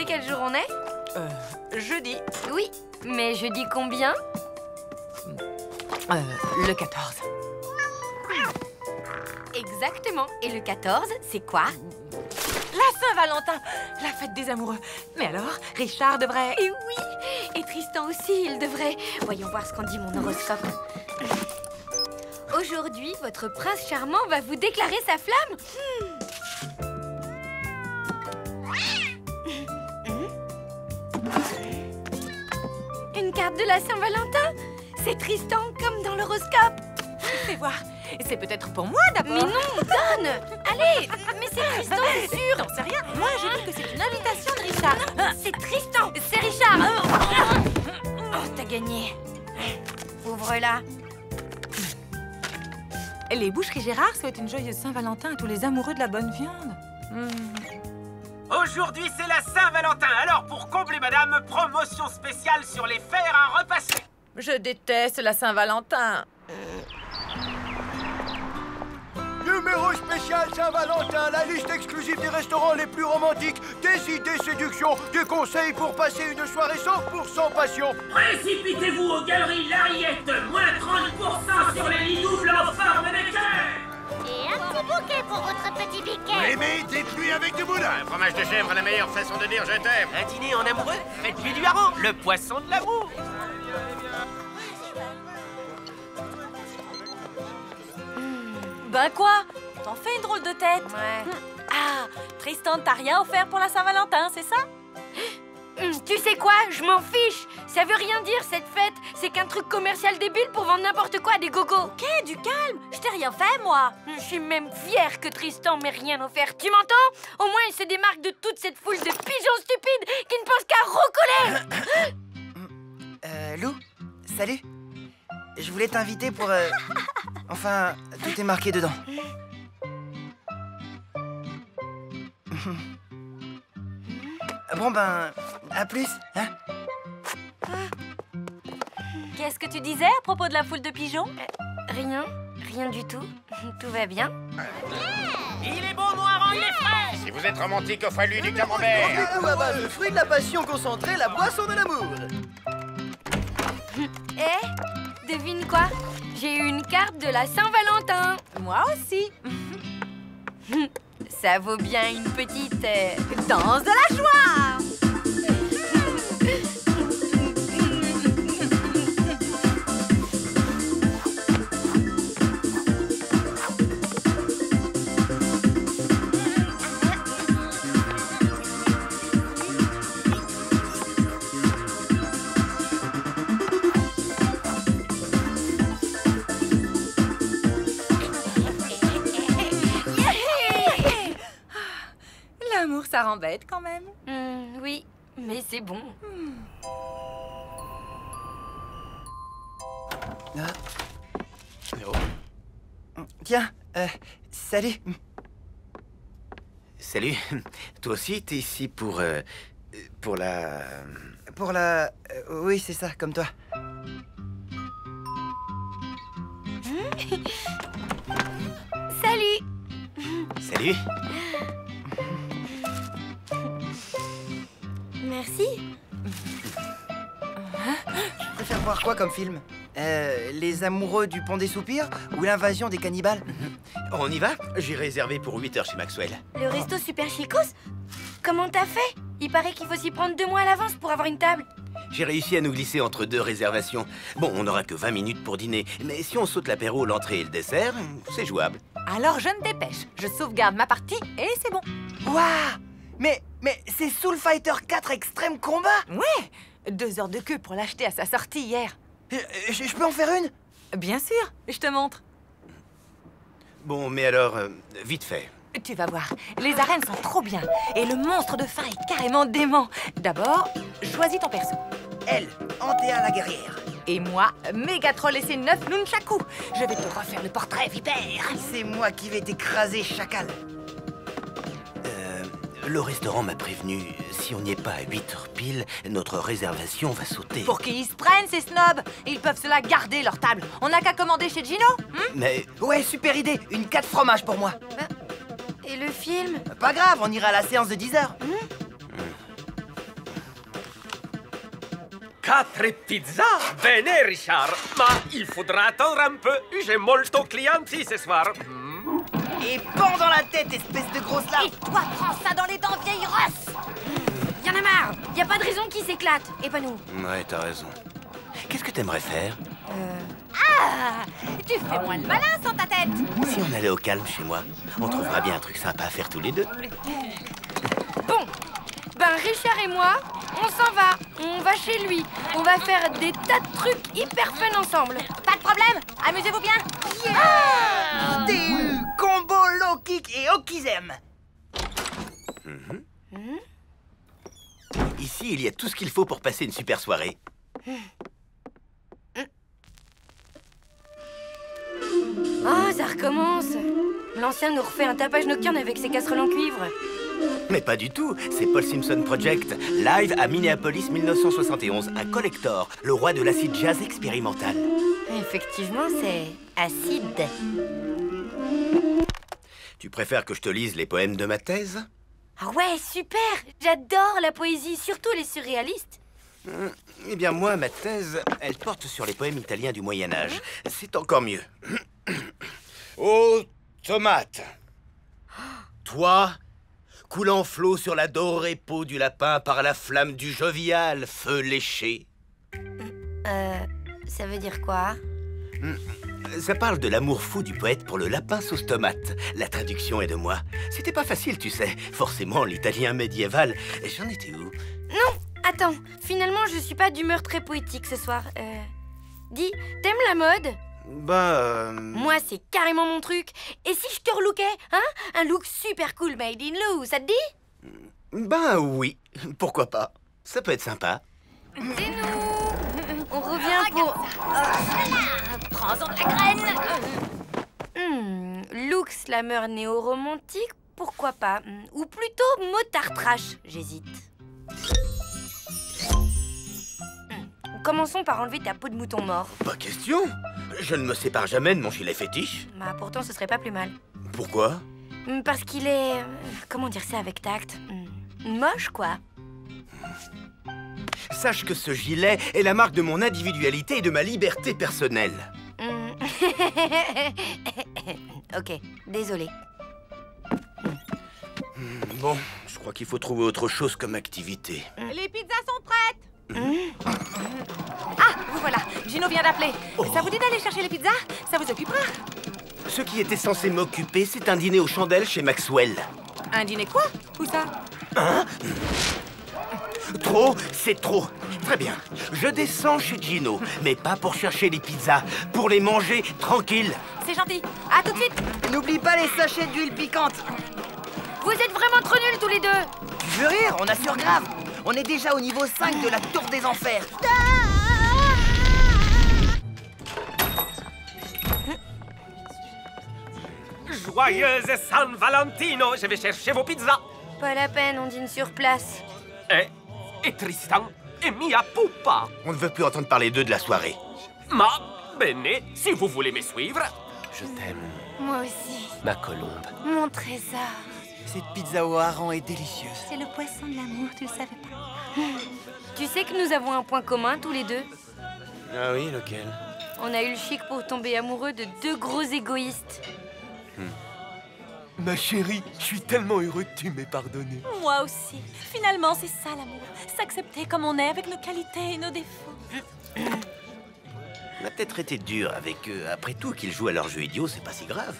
quel jour on est? Jeudi. Oui, mais jeudi combien? Le 14. Exactement. Et le 14, c'est quoi? La Saint-Valentin, la fête des amoureux. Mais alors, Richard devrait... Et oui, et Tristan aussi, il devrait. Voyons voir ce qu'en dit mon horoscope. Aujourd'hui, votre prince charmant va vous déclarer sa flamme. Une carte de la Saint-Valentin? C'est Tristan comme dans l'horoscope. Fais voir. C'est peut-être pour moi d'abord. Mais non, donne. Allez, mais c'est Tristan, c'est sûr. J'en sais rien. Moi, je dis que c'est une invitation de Richard. C'est Tristan, c'est Richard. Oh, t'as gagné. Ouvre-la. Les Boucheries Gérard souhaitent une joyeuse Saint-Valentin à tous les amoureux de la bonne viande. Aujourd'hui, c'est la Saint-Valentin. Alors, pour combler madame, promotion spéciale sur les fers à repasser. Je déteste la Saint-Valentin. Numéro spécial Saint-Valentin, la liste exclusive des restaurants les plus romantiques, des idées séduction, des conseils pour passer une soirée 100% passion. Précipitez-vous aux galeries Lariette, moins 30% sur les lits doubles en forme de cœur. Et un petit bouquet pour votre petit biquet. Aimez des pluies avec du moulin. Un fromage de chèvre, la meilleure façon de dire je t'aime. Un dîner en amoureux, faites-lui du hareng, le poisson de l'amour. Ben quoi? T'en fais une drôle de tête. Ouais. Ah, Tristan, t'as rien offert pour la Saint-Valentin, c'est ça? Tu sais quoi? Je m'en fiche. Ça veut rien dire, cette fête. C'est qu'un truc commercial débile pour vendre n'importe quoi à des gogos. Ok, du calme. Je t'ai rien fait, moi. Je suis même fière que Tristan m'ait rien offert. Tu m'entends? Au moins, il se démarque de toute cette foule de pigeons stupides qui ne pensent qu'à roucouler. Lou, salut. Je voulais t'inviter pour... Enfin, tout est marqué dedans. Bon ben, à plus, hein? Qu'est-ce que tu disais à propos de la foule de pigeons? Rien du tout. Tout va bien. Il est bon, mon hareng, il est frais. Si vous êtes romantique, offrez-lui du camembert. Le fruit de la passion concentrée, la boisson de l'amour. Devine quoi? J'ai eu une carte de la Saint-Valentin. Moi aussi. Ça vaut bien une petite... Danse de la joie. L'amour, ça rend bête quand même. Oui, mais c'est bon. Tiens, salut. Salut. Toi aussi, t'es ici pour la... Pour la... oui, c'est ça, comme toi. Salut. Salut. Merci. Tu préfères voir quoi comme film? Les amoureux du pont des soupirs ou l'invasion des cannibales? On y va? J'ai réservé pour 8 heures chez Maxwell. Le resto super chicos? Comment t'as fait? Il paraît qu'il faut s'y prendre 2 mois à l'avance pour avoir une table. J'ai réussi à nous glisser entre 2 réservations. Bon, on n'aura que 20 minutes pour dîner, mais si on saute l'apéro, l'entrée et le dessert, c'est jouable. Alors je me dépêche. Je sauvegarde ma partie et c'est bon. Waouh! Mais c'est Soul Fighter 4 Extreme Combat! Ouais, 2 heures de queue pour l'acheter à sa sortie hier. Je peux en faire une? Bien sûr, je te montre. Bon, mais alors, vite fait. Tu vas voir, les arènes sont trop bien. Et le monstre de fin est carrément dément. D'abord, choisis ton perso. Elle, Antea la guerrière. Et moi, Mégatroll et ses 9 nunchakus. Je vais te refaire le portrait vipère. C'est moi qui vais t'écraser, chacal. Le restaurant m'a prévenu, si on n'y est pas à 8 heures pile, notre réservation va sauter. Pour qu'ils se prennent, ces snobs. Ils peuvent se la garder, leur table. On n'a qu'à commander chez Gino. Mais... Ouais, super idée. Une 4 fromages pour moi. Et le film? Pas grave, on ira à la séance de 10 heures. 4 pizzas? Bene, Richard. Ma il faudra attendre un peu. J'ai molto clienti ce soir. Et pends dans la tête, espèce de grosse larve. Et toi, prends ça dans les dents, vieille rosse. Y'en a marre. Y a pas de raison qu'il s'éclate. Et pas nous. Ouais, t'as raison. Qu'est-ce que t'aimerais faire? Ah, tu fais moins le malin sans ta tête. Si on allait au calme chez moi, on trouvera bien un truc sympa à faire tous les deux. Bon. Ben, Richard et moi, on s'en va. On va chez lui. On va faire des tas de trucs hyper fun ensemble. Pas de problème, amusez-vous bien. DU, combo, low kick et okizem. Ici, il y a tout ce qu'il faut pour passer une super soirée. Oh, ça recommence. L'ancien nous refait un tapage nocturne avec ses casseroles en cuivre. Mais pas du tout, c'est Paul Simpson Project, live à Minneapolis 1971, un collector, le roi de l'acid jazz expérimental. Effectivement, c'est acide. Tu préfères que je te lise les poèmes de ma thèse? Ah ouais, super. J'adore la poésie, surtout les surréalistes. Eh bien moi, ma thèse, elle porte sur les poèmes italiens du Moyen-Âge. C'est encore mieux. Ô tomate, toi, coulant flot sur la dorée peau du lapin par la flamme du jovial feu léché. Ça veut dire quoi? Ça parle de l'amour fou du poète pour le lapin sauce tomate. La traduction est de moi. C'était pas facile, tu sais. Forcément, l'italien médiéval. J'en étais où? Non, attends. Finalement, je suis pas d'humeur très poétique ce soir. Dis, t'aimes la mode? Moi, c'est carrément mon truc. Et si je te relookais, hein? Un look super cool made in Lou, ça te dit? Oui. Pourquoi pas? Ça peut être sympa. C'est nous. On revient pour... Prends-en de la graine. Look slammer néo-romantique, pourquoi pas? Ou plutôt motard trash, j'hésite. Commençons par enlever ta peau de mouton mort. Pas question. Je ne me sépare jamais de mon gilet fétiche. Bah pourtant ce serait pas plus mal. Pourquoi? Parce qu'il est... comment dire ça avec tact? Moche, quoi. Sache que ce gilet est la marque de mon individualité et de ma liberté personnelle. Ok, désolé. Bon, je crois qu'il faut trouver autre chose comme activité. Les pizzas sont prêtes. Ah, vous voilà, Gino vient d'appeler. Ça vous dit d'aller chercher les pizzas? Ça vous occupera? Ce qui était censé m'occuper, c'est un dîner aux chandelles chez Maxwell. Un dîner quoi? Où ça? Trop, c'est trop. Très bien. Je descends chez Gino, mais pas pour chercher les pizzas, pour les manger tranquille. C'est gentil. À tout de suite. N'oublie pas les sachets d'huile piquante. Vous êtes vraiment trop nuls tous les deux. Tu veux rire? On assure grave. On est déjà au niveau 5 de la tour des enfers. Joyeuse San Valentino, je vais chercher vos pizzas. Pas la peine, on dîne sur place. Et Tristan et Mia Pupa. On ne veut plus entendre parler d'eux de la soirée. Ma bene, si vous voulez me suivre. Je t'aime, Moi aussi. ma colombe. Mon trésor. Cette pizza au hareng est délicieuse. C'est le poisson de l'amour, tu le savais pas? Tu sais que nous avons un point commun tous les deux. Ah oui, lequel? On a eu le chic pour tomber amoureux de deux gros égoïstes. Ma chérie, je suis tellement heureux que tu m'aies pardonné. Moi aussi. Finalement, c'est ça l'amour. S'accepter comme on est avec nos qualités et nos défauts. On a peut-être été dur avec eux. Après tout, qu'ils jouent à leur jeu idiot, c'est pas si grave.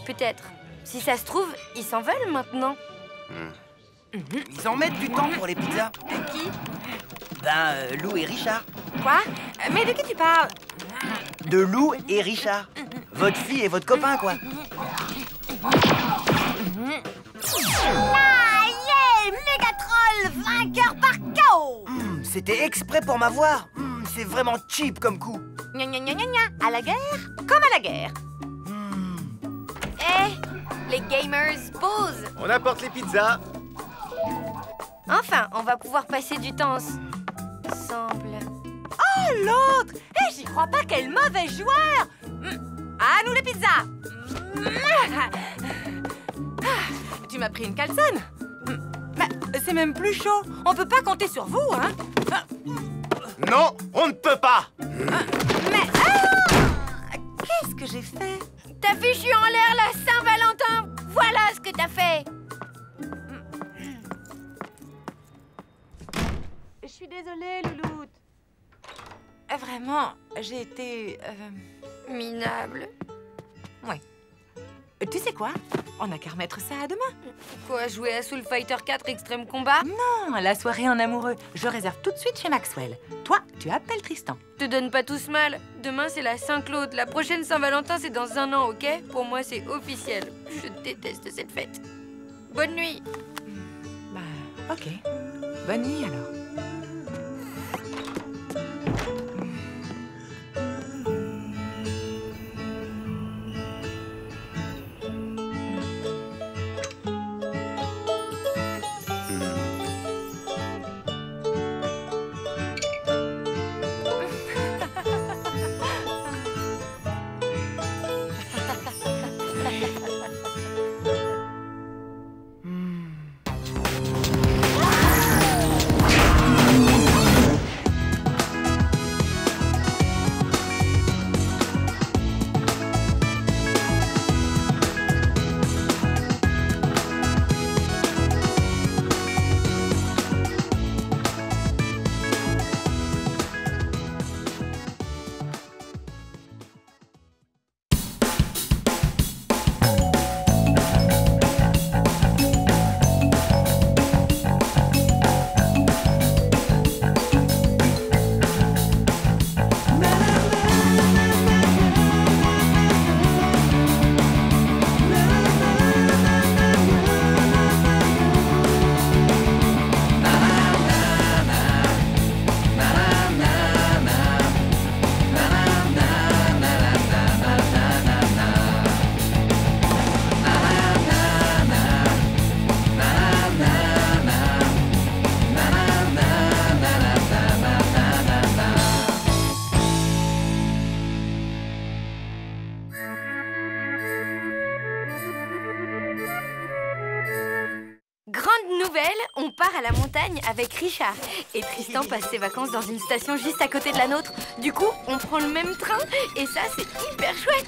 Peut-être. Si ça se trouve, ils s'en veulent maintenant. Ils en mettent du temps pour les pizzas. De qui? Lou et Richard. Quoi? Mais de qui tu parles? De Lou et Richard. Votre fille et votre copain, quoi. Ah, yeah! Mégatroll, vainqueur par KO! C'était exprès pour m'avoir. C'est vraiment cheap comme coup. Gna gna gna gna gna. À la guerre, comme à la guerre. Les gamers, pause. On apporte les pizzas. Enfin, on va pouvoir passer du temps ensemble. Oh, l'autre! J'y crois pas, quel mauvais joueur! À nous les pizzas! Tu m'as pris une calzone. C'est même plus chaud. On peut pas compter sur vous, hein? Non, on ne peut pas. Mais... qu'est-ce que j'ai fait? T'as fichu en l'air la Saint-Valentin. Voilà ce que t'as fait. Je suis désolée, Louloute. Vraiment, j'ai été... Minable. Ouais. Tu sais quoi? On n'a qu'à remettre ça à demain. Quoi, jouer à Soul Fighter 4 Extrême Combat? Non, la soirée en amoureux. Je réserve tout de suite chez Maxwell. Toi, tu appelles Tristan. Te donne pas tous mal. Demain, c'est la Saint-Claude. La prochaine Saint-Valentin, c'est dans 1 an, ok? Pour moi, c'est officiel. Je déteste cette fête. Bonne nuit. Bah, ok. Bonne nuit, alors. On part à la montagne avec Richard. Et Tristan passe ses vacances dans une station juste à côté de la nôtre. Du coup, on prend le même train et ça, c'est hyper chouette.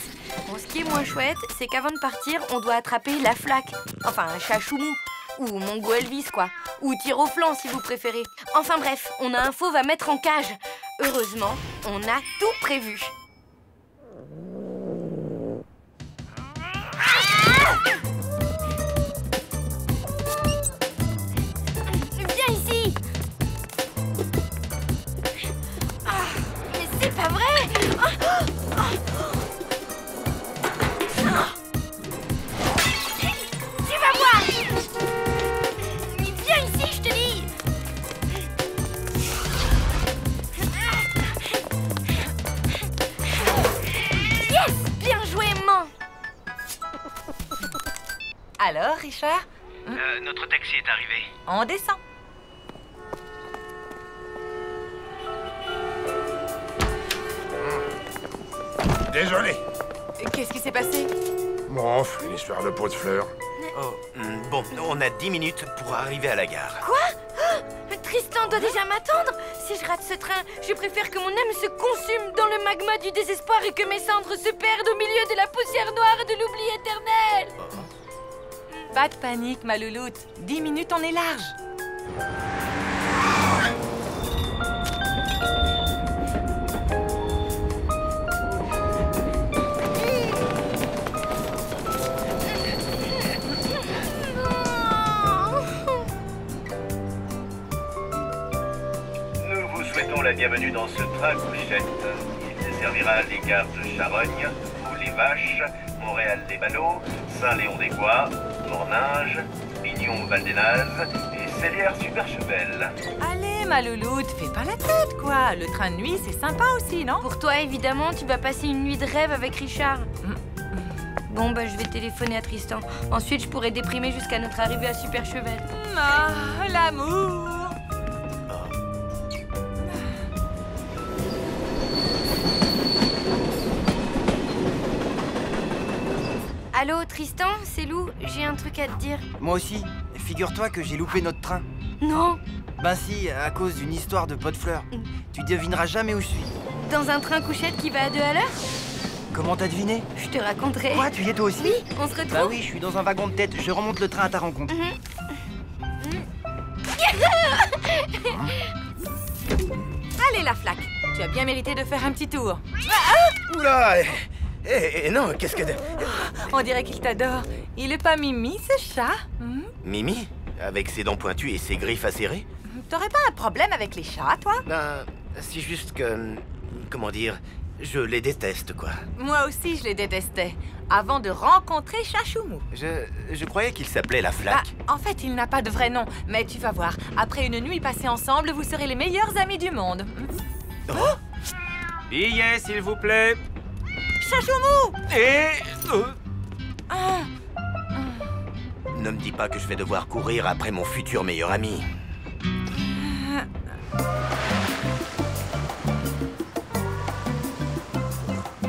Bon, ce qui est moins chouette, c'est qu'avant de partir, on doit attraper la flaque. Enfin, un chat choumou. Ou Mongo Elvis, quoi. Ou tir au flanc, si vous préférez. Enfin bref, on a un fauve à mettre en cage. Heureusement, on a tout prévu. Viens ici. Mais c'est pas vrai. Tu vas voir. Viens ici, je te dis. Yes, bien joué, man. Alors, Richard? Notre taxi est arrivé. On descend. Désolé. Qu'est-ce qui s'est passé? Bon, une histoire de pot de fleurs. Oh, bon, on a 10 minutes pour arriver à la gare. Quoi? Tristan doit déjà m'attendre. Si je rate ce train, je préfère que mon âme se consume dans le magma du désespoir et que mes cendres se perdent au milieu de la poussière noire et de l'oubli éternel. Pas de panique, ma louloute. 10 minutes, on est large. Nous vous souhaitons la bienvenue dans ce train couchette. Il desservira les gares de Charogne, Moulins-les-Vaches, Montréal-les-Ballots, Saint-Léon-des-Bois, Morninge, Pignon-Val-des-Nazes et Célière-Superchevel. Allez, ma louloute, fais pas la tête, quoi. Le train de nuit, c'est sympa aussi, non? Pour toi, évidemment, tu vas passer une nuit de rêve avec Richard. Bon, bah, je vais téléphoner à Tristan. Ensuite, je pourrai déprimer jusqu'à notre arrivée à Superchevel. Ah, l'amour. Allô, Tristan, c'est Lou, j'ai un truc à te dire. Moi aussi. Figure-toi que j'ai loupé notre train. Non. Ben si, à cause d'une histoire de pot de fleurs. Tu devineras jamais où je suis. Dans un train couchette qui va à 2 à l'heure? Comment t'as deviné? Je te raconterai. Quoi, tu y es toi aussi? Oui, on se retrouve. Bah oui, je suis dans un wagon de tête. Je remonte le train à ta rencontre. Allez, la flaque. Tu as bien mérité de faire un petit tour. Oula! Non, qu'est-ce que... On dirait qu'il t'adore. Il est pas Mimi, ce chat? Mimi? Avec ses dents pointues et ses griffes acérées? T'aurais pas un problème avec les chats, toi? Ben, c'est juste que... Comment dire? Je les déteste, quoi. Moi aussi, je les détestais. Avant de rencontrer Chachoumou. Je croyais qu'il s'appelait la flaque. Bah, en fait, il n'a pas de vrai nom. Mais tu vas voir, après une nuit passée ensemble, vous serez les meilleurs amis du monde. Oh. Billets, s'il vous plaît. Chachoumou! Ne me dis pas que je vais devoir courir après mon futur meilleur ami.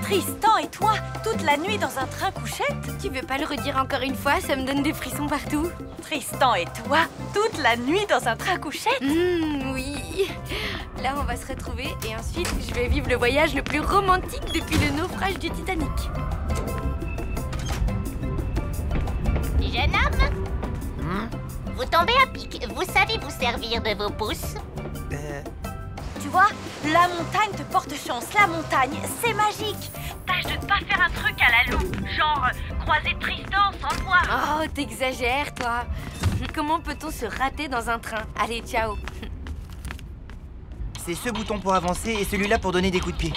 Tristan et toi, toute la nuit dans un train couchette? Tu veux pas le redire encore une fois? Ça me donne des frissons partout. Tristan et toi, toute la nuit dans un train couchette? Oui. Là, on va se retrouver et ensuite, je vais vivre le voyage le plus romantique depuis le naufrage du Titanic. Jeune homme, vous tombez à pic. Vous savez vous servir de vos pouces? Tu vois, la montagne te porte chance. La montagne, c'est magique. Tâche de ne pas faire un truc à la loupe. Genre, croiser Tristan sans le voir. Oh, t'exagères, toi. Comment peut-on se rater dans un train? Allez, ciao. C'est ce bouton pour avancer et celui-là pour donner des coups de pied.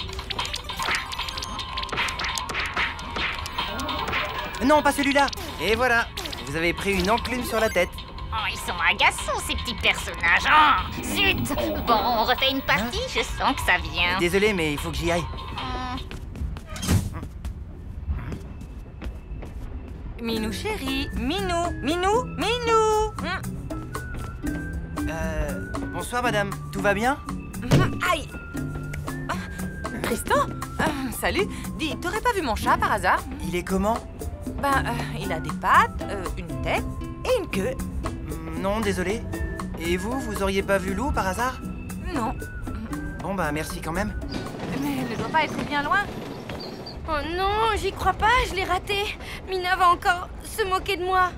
Non, pas celui-là. Et voilà, vous avez pris une enclume sur la tête. Oh, ils sont agaçants, ces petits personnages. Oh, zut! Bon, on refait une partie, je sens que ça vient. Désolé, mais il faut que j'y aille. Minou chéri, Minou, Minou, Minou. Bonsoir, madame. Tout va bien? Aïe! Tristan? Salut. Dis, t'aurais pas vu mon chat par hasard? Il est comment? Ben, il a des pattes, une tête et une queue. Non, désolé. Et vous, vous auriez pas vu Lou par hasard? Non. Bon, bah merci quand même. Mais elle ne doit pas être bien loin. Oh non, j'y crois pas, je l'ai raté. Mina va encore se moquer de moi.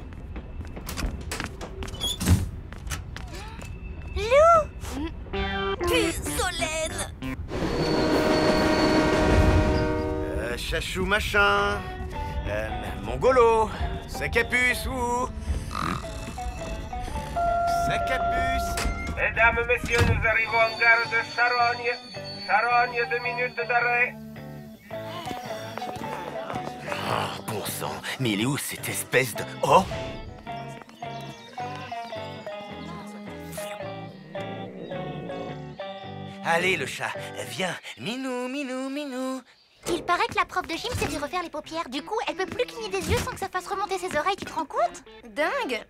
Lou! Solène! Chachou machin... Mongolo... Sac à puce ou... Sac à puce... Mesdames, messieurs, nous arrivons en gare de Charogne. Charogne, 2 minutes d'arrêt. Oh, bon sang. Mais il est où cette espèce de... Oh! Allez, le chat, viens. Minou, minou, minou. Il paraît que la prof de gym s'est fait refaire les paupières. Du coup, elle peut plus cligner des yeux sans que ça fasse remonter ses oreilles. Tu te rends compte? Dingue!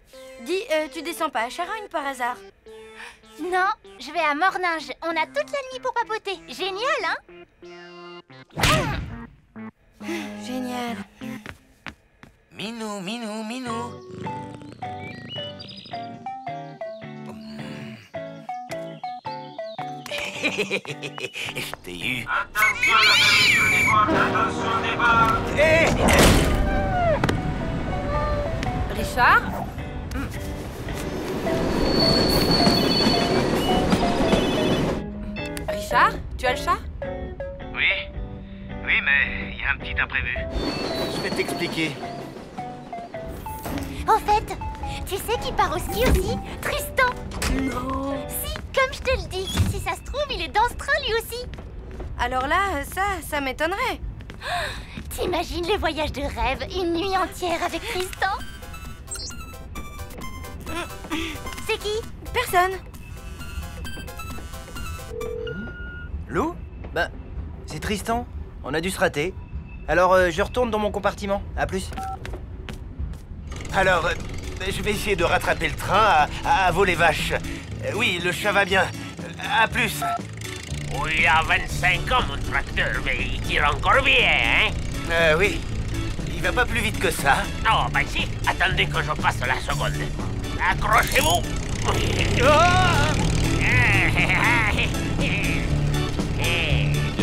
Dis, tu descends pas à Charogne par hasard? Non, je vais à Morninge. On a toute la nuit pour papoter. Génial, hein? Génial. Minou, minou, minou. Je t'ai eu. Attention, attention des bords. Richard? Richard, tu as le chat? Oui, mais il y a un petit imprévu. Je vais t'expliquer. Au fait, tu sais qui part au ski aussi? Tristan! Non! Si, comme je te le dis. Si ça se trouve, il est dans ce train lui aussi. Alors là, ça m'étonnerait. T'imagines le voyage de rêve, une nuit entière avec Tristan? C'est qui? Personne. Lou? Bah, c'est Tristan. On a dû se rater. Alors, je retourne dans mon compartiment. À plus. Alors, je vais essayer de rattraper le train à voler vache. Oui, le chat va bien. À plus. Oui, il a 25 ans, mon tracteur, mais il tire encore bien, hein? Oui. Il va pas plus vite que ça. Oh, bah si. Attendez que je passe la seconde. Accrochez-vous.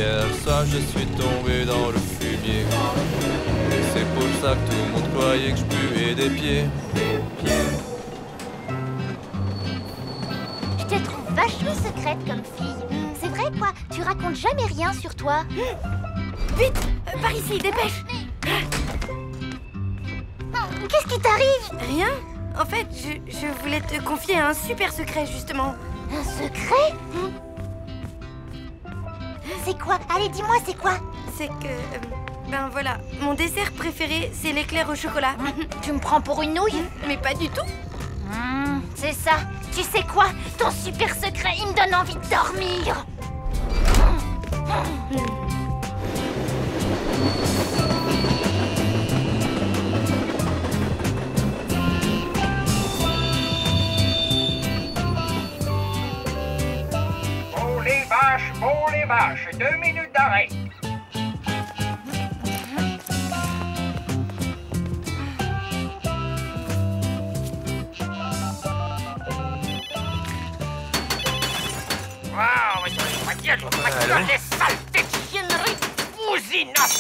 Hier soir je suis tombé dans le fumier. Et c'est pour ça que tout le monde croyait que je puais des pieds. Je te trouve vachement secrète comme fille. C'est vrai quoi, tu racontes jamais rien sur toi. Vite, par ici, dépêche. Qu'est-ce qui t'arrive? Rien. En fait, je voulais te confier un super secret, justement. Un secret? C'est quoi? Allez, dis-moi, c'est quoi? C'est que... ben voilà, mon dessert préféré, c'est l'éclair au chocolat. Tu me prends pour une nouille? Mais pas du tout. C'est ça. Tu sais quoi? Ton super secret, il me donne envie de dormir. Bon les vaches, 2 minutes d'arrêt. Les saletés de chiennerie bousinottes.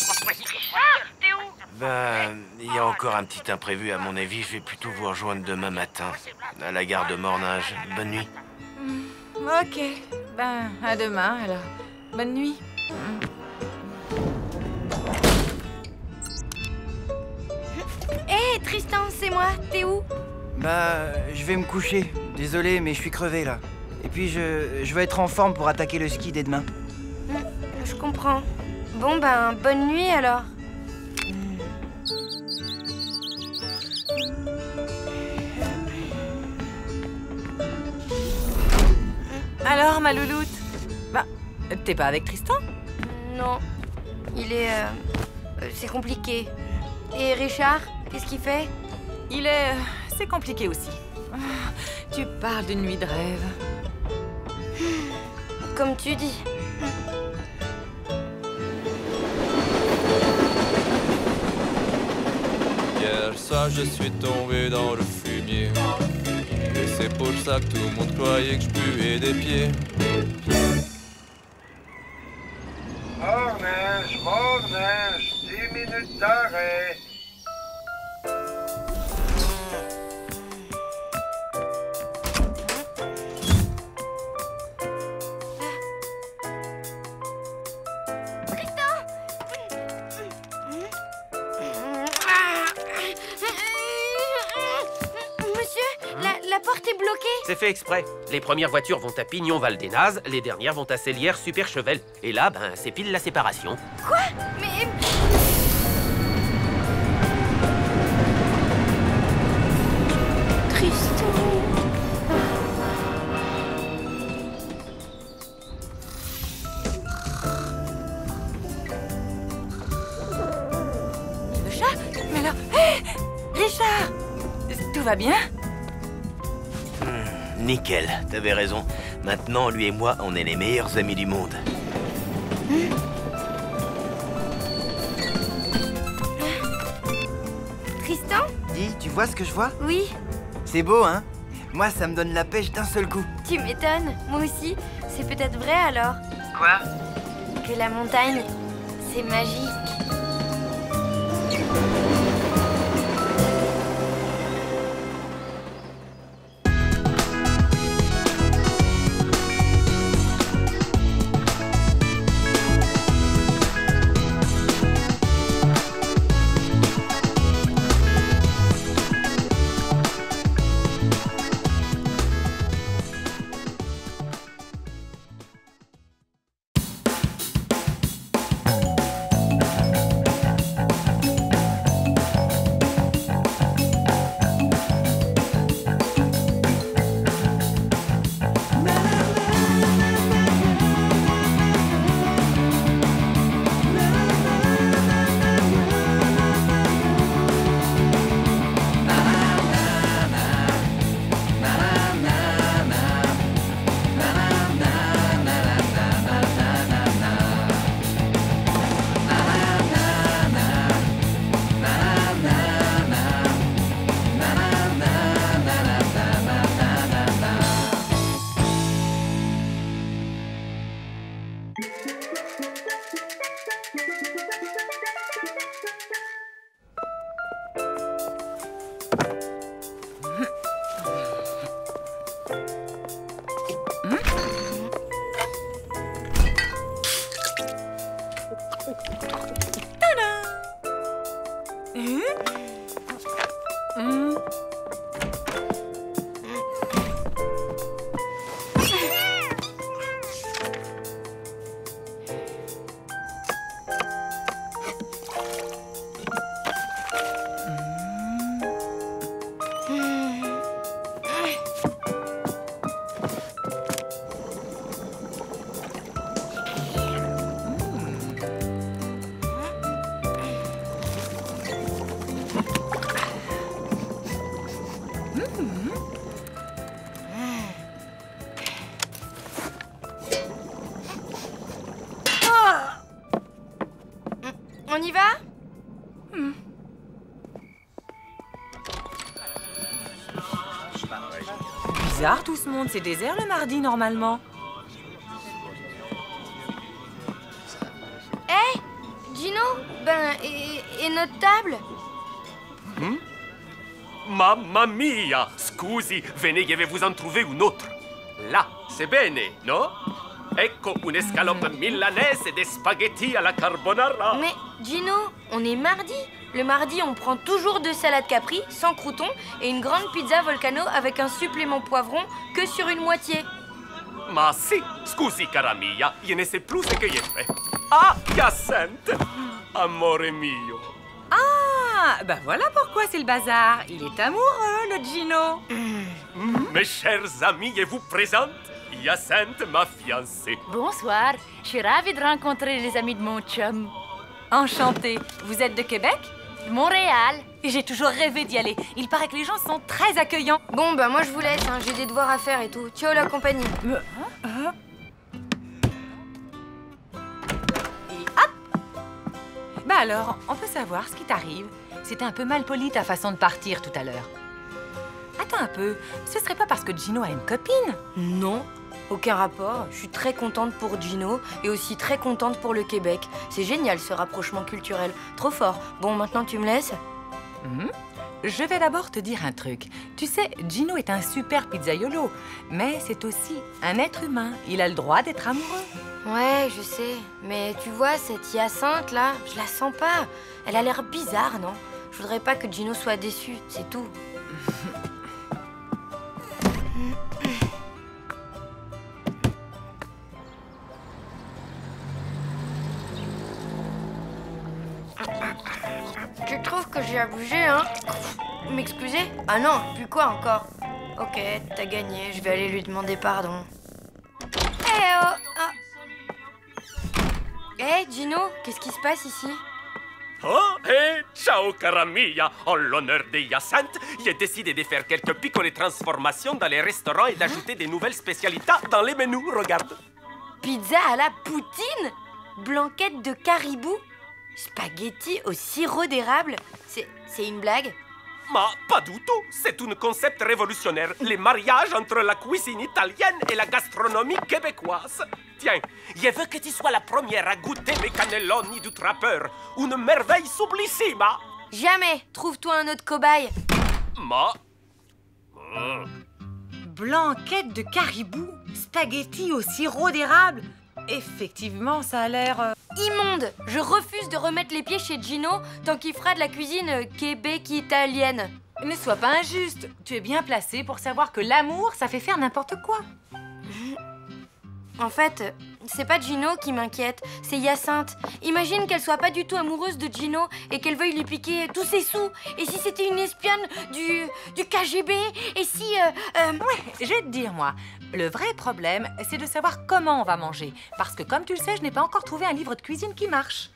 T'es où? Ben, il y a encore un petit imprévu à mon avis. Je vais plutôt vous rejoindre demain matin à la gare de Morninge. Bonne nuit. Ok, ben à demain alors. Bonne nuit. Hé, Tristan, c'est moi. T'es où? Bah, je vais me coucher. Désolé, mais je suis crevé là. Et puis je vais être en forme pour attaquer le ski dès demain. Je comprends. Bon ben, bonne nuit alors. Alors, ma louloute? Bah, t'es pas avec Tristan? Non. Il est... c'est compliqué. Et Richard, qu'est-ce qu'il fait? Il est... c'est compliqué aussi. Tu parles d'une nuit de rêve. Comme tu dis. Hier soir je suis tombé dans le fumier. Et c'est pour ça que tout le monde croyait que je puais des pieds. Morninge, 10 minutes d'arrêt. La porte est bloquée. C'est fait exprès. Les premières voitures vont à Pignon-Val-des-Nazes, les dernières vont à Célière-Super-Chevel. Et là, ben, c'est pile la séparation. Quoi? Mais... Tristan... Le chat? Mais là... Hé! Richard! Tout va bien? Nickel, t'avais raison. Maintenant, lui et moi, on est les meilleurs amis du monde. Tristan? Dis, tu vois ce que je vois? Oui. C'est beau, hein? Moi, ça me donne la pêche d'un seul coup. Tu m'étonnes. Moi aussi. C'est peut-être vrai alors. Quoi? Que la montagne, c'est magique. Bizarre tout ce monde, c'est désert le mardi normalement. Hé, Gino, et notre table? Mamma mia! Scusi, venez, je vais vous en trouver une autre. Là, c'est bene, no? Ecco une escalope milanaise et des spaghettis à la carbonara. Mais, Gino, on est mardi. Le mardi, on prend toujours 2 salades capri, sans croûtons, et une grande pizza volcano avec un supplément poivron que sur une moitié. Ma si, scusi cara mia, je ne sais plus ce que j'ai fait. Ah, Hyacinthe! Amore mio. Ah, bah voilà pourquoi c'est le bazar. Il est amoureux, le Gino. Mes chers amis, je vous présente Hyacinthe, ma fiancée. Bonsoir, je suis ravie de rencontrer les amis de mon chum. Enchantée. Vous êtes de Québec? Montréal. Et j'ai toujours rêvé d'y aller. Il paraît que les gens sont très accueillants. Bon, bah moi je vous laisse, hein. J'ai des devoirs à faire et tout. Ciao la compagnie. Et hop! Bah alors, on peut savoir ce qui t'arrive. C'était un peu mal poli ta façon de partir tout à l'heure. Attends un peu, ce serait pas parce que Gino a une copine? Non, aucun rapport. Je suis très contente pour Gino et aussi très contente pour le Québec. C'est génial ce rapprochement culturel. Trop fort. Bon, maintenant tu me laisses? Je vais d'abord te dire un truc. Tu sais, Gino est un super pizzaiolo, mais c'est aussi un être humain. Il a le droit d'être amoureux. Ouais, je sais. Mais tu vois, cette Hyacinthe là, je la sens pas. Elle a l'air bizarre, non? Je voudrais pas que Gino soit déçu, c'est tout. Tu trouves que j'ai abusé, hein? M'excuser? Ah non, plus quoi encore? Ok, t'as gagné, je vais aller lui demander pardon. Gino, qu'est-ce qui se passe ici? Oh, ciao cara mia! En l'honneur de Hyacinthe, j'ai décidé de faire quelques piccole transformations dans les restaurants et d'ajouter des nouvelles spécialités dans les menus, regarde. Pizza à la poutine? Blanquette de caribou? Spaghetti au sirop d'érable? C'est une blague? Mais pas du tout. C'est un concept révolutionnaire. Les mariages entre la cuisine italienne et la gastronomie québécoise. Tiens, je veux que tu sois la première à goûter mes cannelloni du trappeur. Une merveille sublissima. Jamais. Trouve-toi un autre cobaye. Blanquette de caribou, spaghetti au sirop d'érable. Effectivement, ça a l'air... immonde. Je refuse de remettre les pieds chez Gino tant qu'il fera de la cuisine québec-italienne. Ne sois pas injuste. Tu es bien placé pour savoir que l'amour, ça fait faire n'importe quoi. En fait, c'est pas Gino qui m'inquiète, c'est Hyacinthe. Imagine qu'elle soit pas du tout amoureuse de Gino et qu'elle veuille lui piquer tous ses sous. Et si c'était une espionne du KGB? Et si... Ouais, je vais te dire, moi. Le vrai problème, c'est de savoir comment on va manger. Parce que, comme tu le sais, je n'ai pas encore trouvé un livre de cuisine qui marche.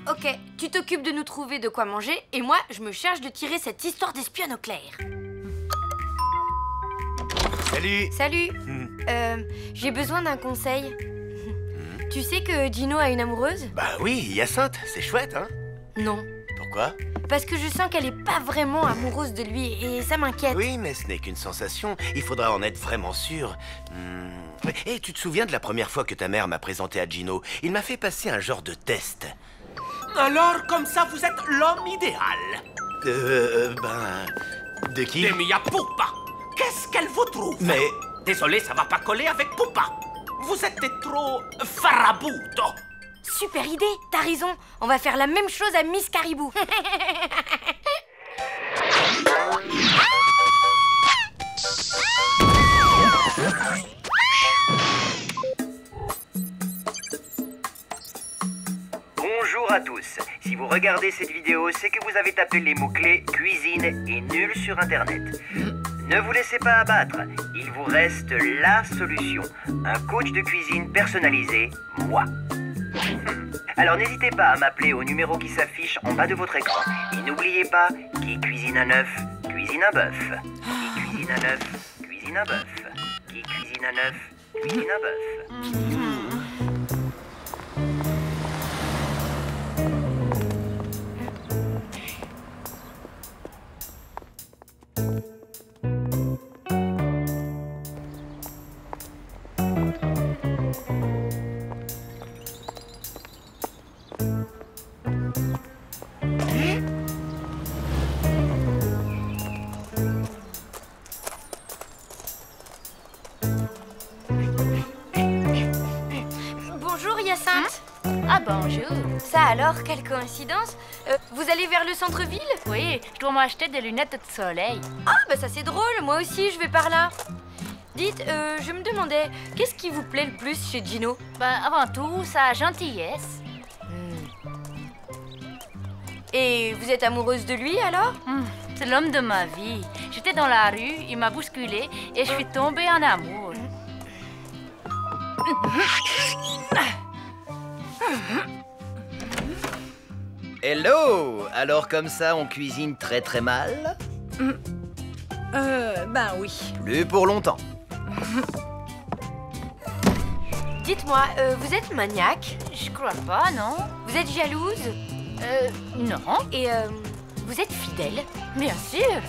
Ok, tu t'occupes de nous trouver de quoi manger et moi, je me charge de tirer cette histoire d'espionne au clair. Salut. Salut. J'ai besoin d'un conseil. Tu sais que Gino a une amoureuse? Bah oui, Hyacinthe, c'est chouette, hein? Non. Pourquoi? Parce que je sens qu'elle est pas vraiment amoureuse de lui et ça m'inquiète. Oui, mais ce n'est qu'une sensation. Il faudra en être vraiment sûr. Et tu te souviens de la première fois que ta mère m'a présenté à Gino? Il m'a fait passer un genre de test. Alors, comme ça, vous êtes l'homme idéal. De qui? De mia pupa. Qu'est-ce qu'elle vous trouve? Mais... Désolé, ça va pas coller avec pupa. Vous êtes trop farabuto. Super idée, t'as raison. On va faire la même chose à Miss Caribou. Bonjour à tous. Si vous regardez cette vidéo, c'est que vous avez tapé les mots-clés cuisine et nul sur Internet. Ne vous laissez pas abattre. Il vous reste la solution. Un coach de cuisine personnalisé, moi. Alors n'hésitez pas à m'appeler au numéro qui s'affiche en bas de votre écran. Et n'oubliez pas, qui cuisine un œuf, cuisine un bœuf. Qui cuisine un œuf, cuisine un bœuf. Qui cuisine un œuf, cuisine un bœuf. Ah, bonjour. Ça alors, quelle coïncidence. Vous allez vers le centre-ville? Oui, je dois m'acheter des lunettes de soleil. Ah, bah ça c'est drôle, moi aussi je vais par là. Dites, je me demandais, qu'est-ce qui vous plaît le plus chez Gino? Ben, avant tout, sa gentillesse. Et vous êtes amoureuse de lui alors? C'est l'homme de ma vie. J'étais dans la rue, il m'a bousculé et je suis tombée en amour. Hello! Alors comme ça, on cuisine très très mal? Ben oui. Plus pour longtemps. Dites-moi, vous êtes maniaque? Je crois pas, non? Vous êtes jalouse? Non. Et vous êtes fidèle? Bien sûr.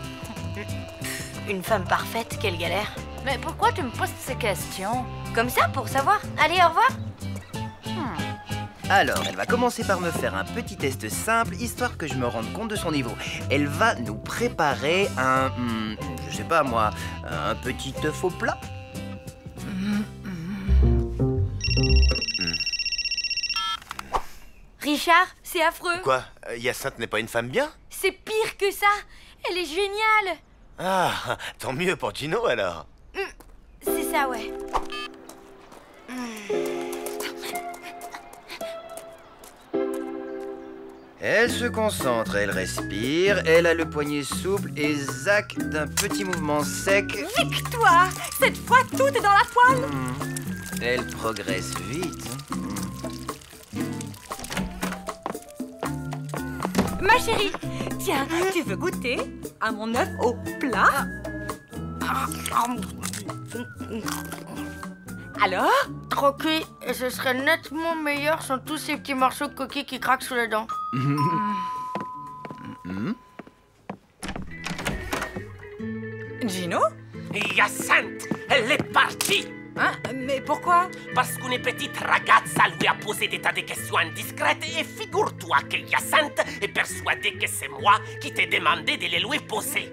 Une femme parfaite, quelle galère. Mais pourquoi tu me poses ces questions? Comme ça, pour savoir. Allez, au revoir. Alors, elle va commencer par me faire un petit test simple, histoire que je me rende compte de son niveau. Elle va nous préparer un... je sais pas moi, un petit œuf au plat. Richard, c'est affreux. Quoi? Hyacinthe n'est pas une femme bien? C'est pire que ça. Elle est géniale. Ah, tant mieux pour Gino alors. C'est ça, ouais. Elle se concentre, elle respire, elle a le poignet souple et zac d'un petit mouvement sec. Victoire! Cette fois, tout est dans la poêle. Elle progresse vite. Ma chérie, tiens, tu veux goûter à mon œuf au plat? Alors? Croquer, et ce serait nettement meilleur sans tous ces petits morceaux de coquille qui craquent sous les dents. Gino? Hyacinthe, elle est partie. Hein? Mais pourquoi? Parce qu'une petite ragazza lui a posé des tas de questions indiscrètes et figure-toi que Hyacinthe est persuadée que c'est moi qui t'ai demandé de les lui poser.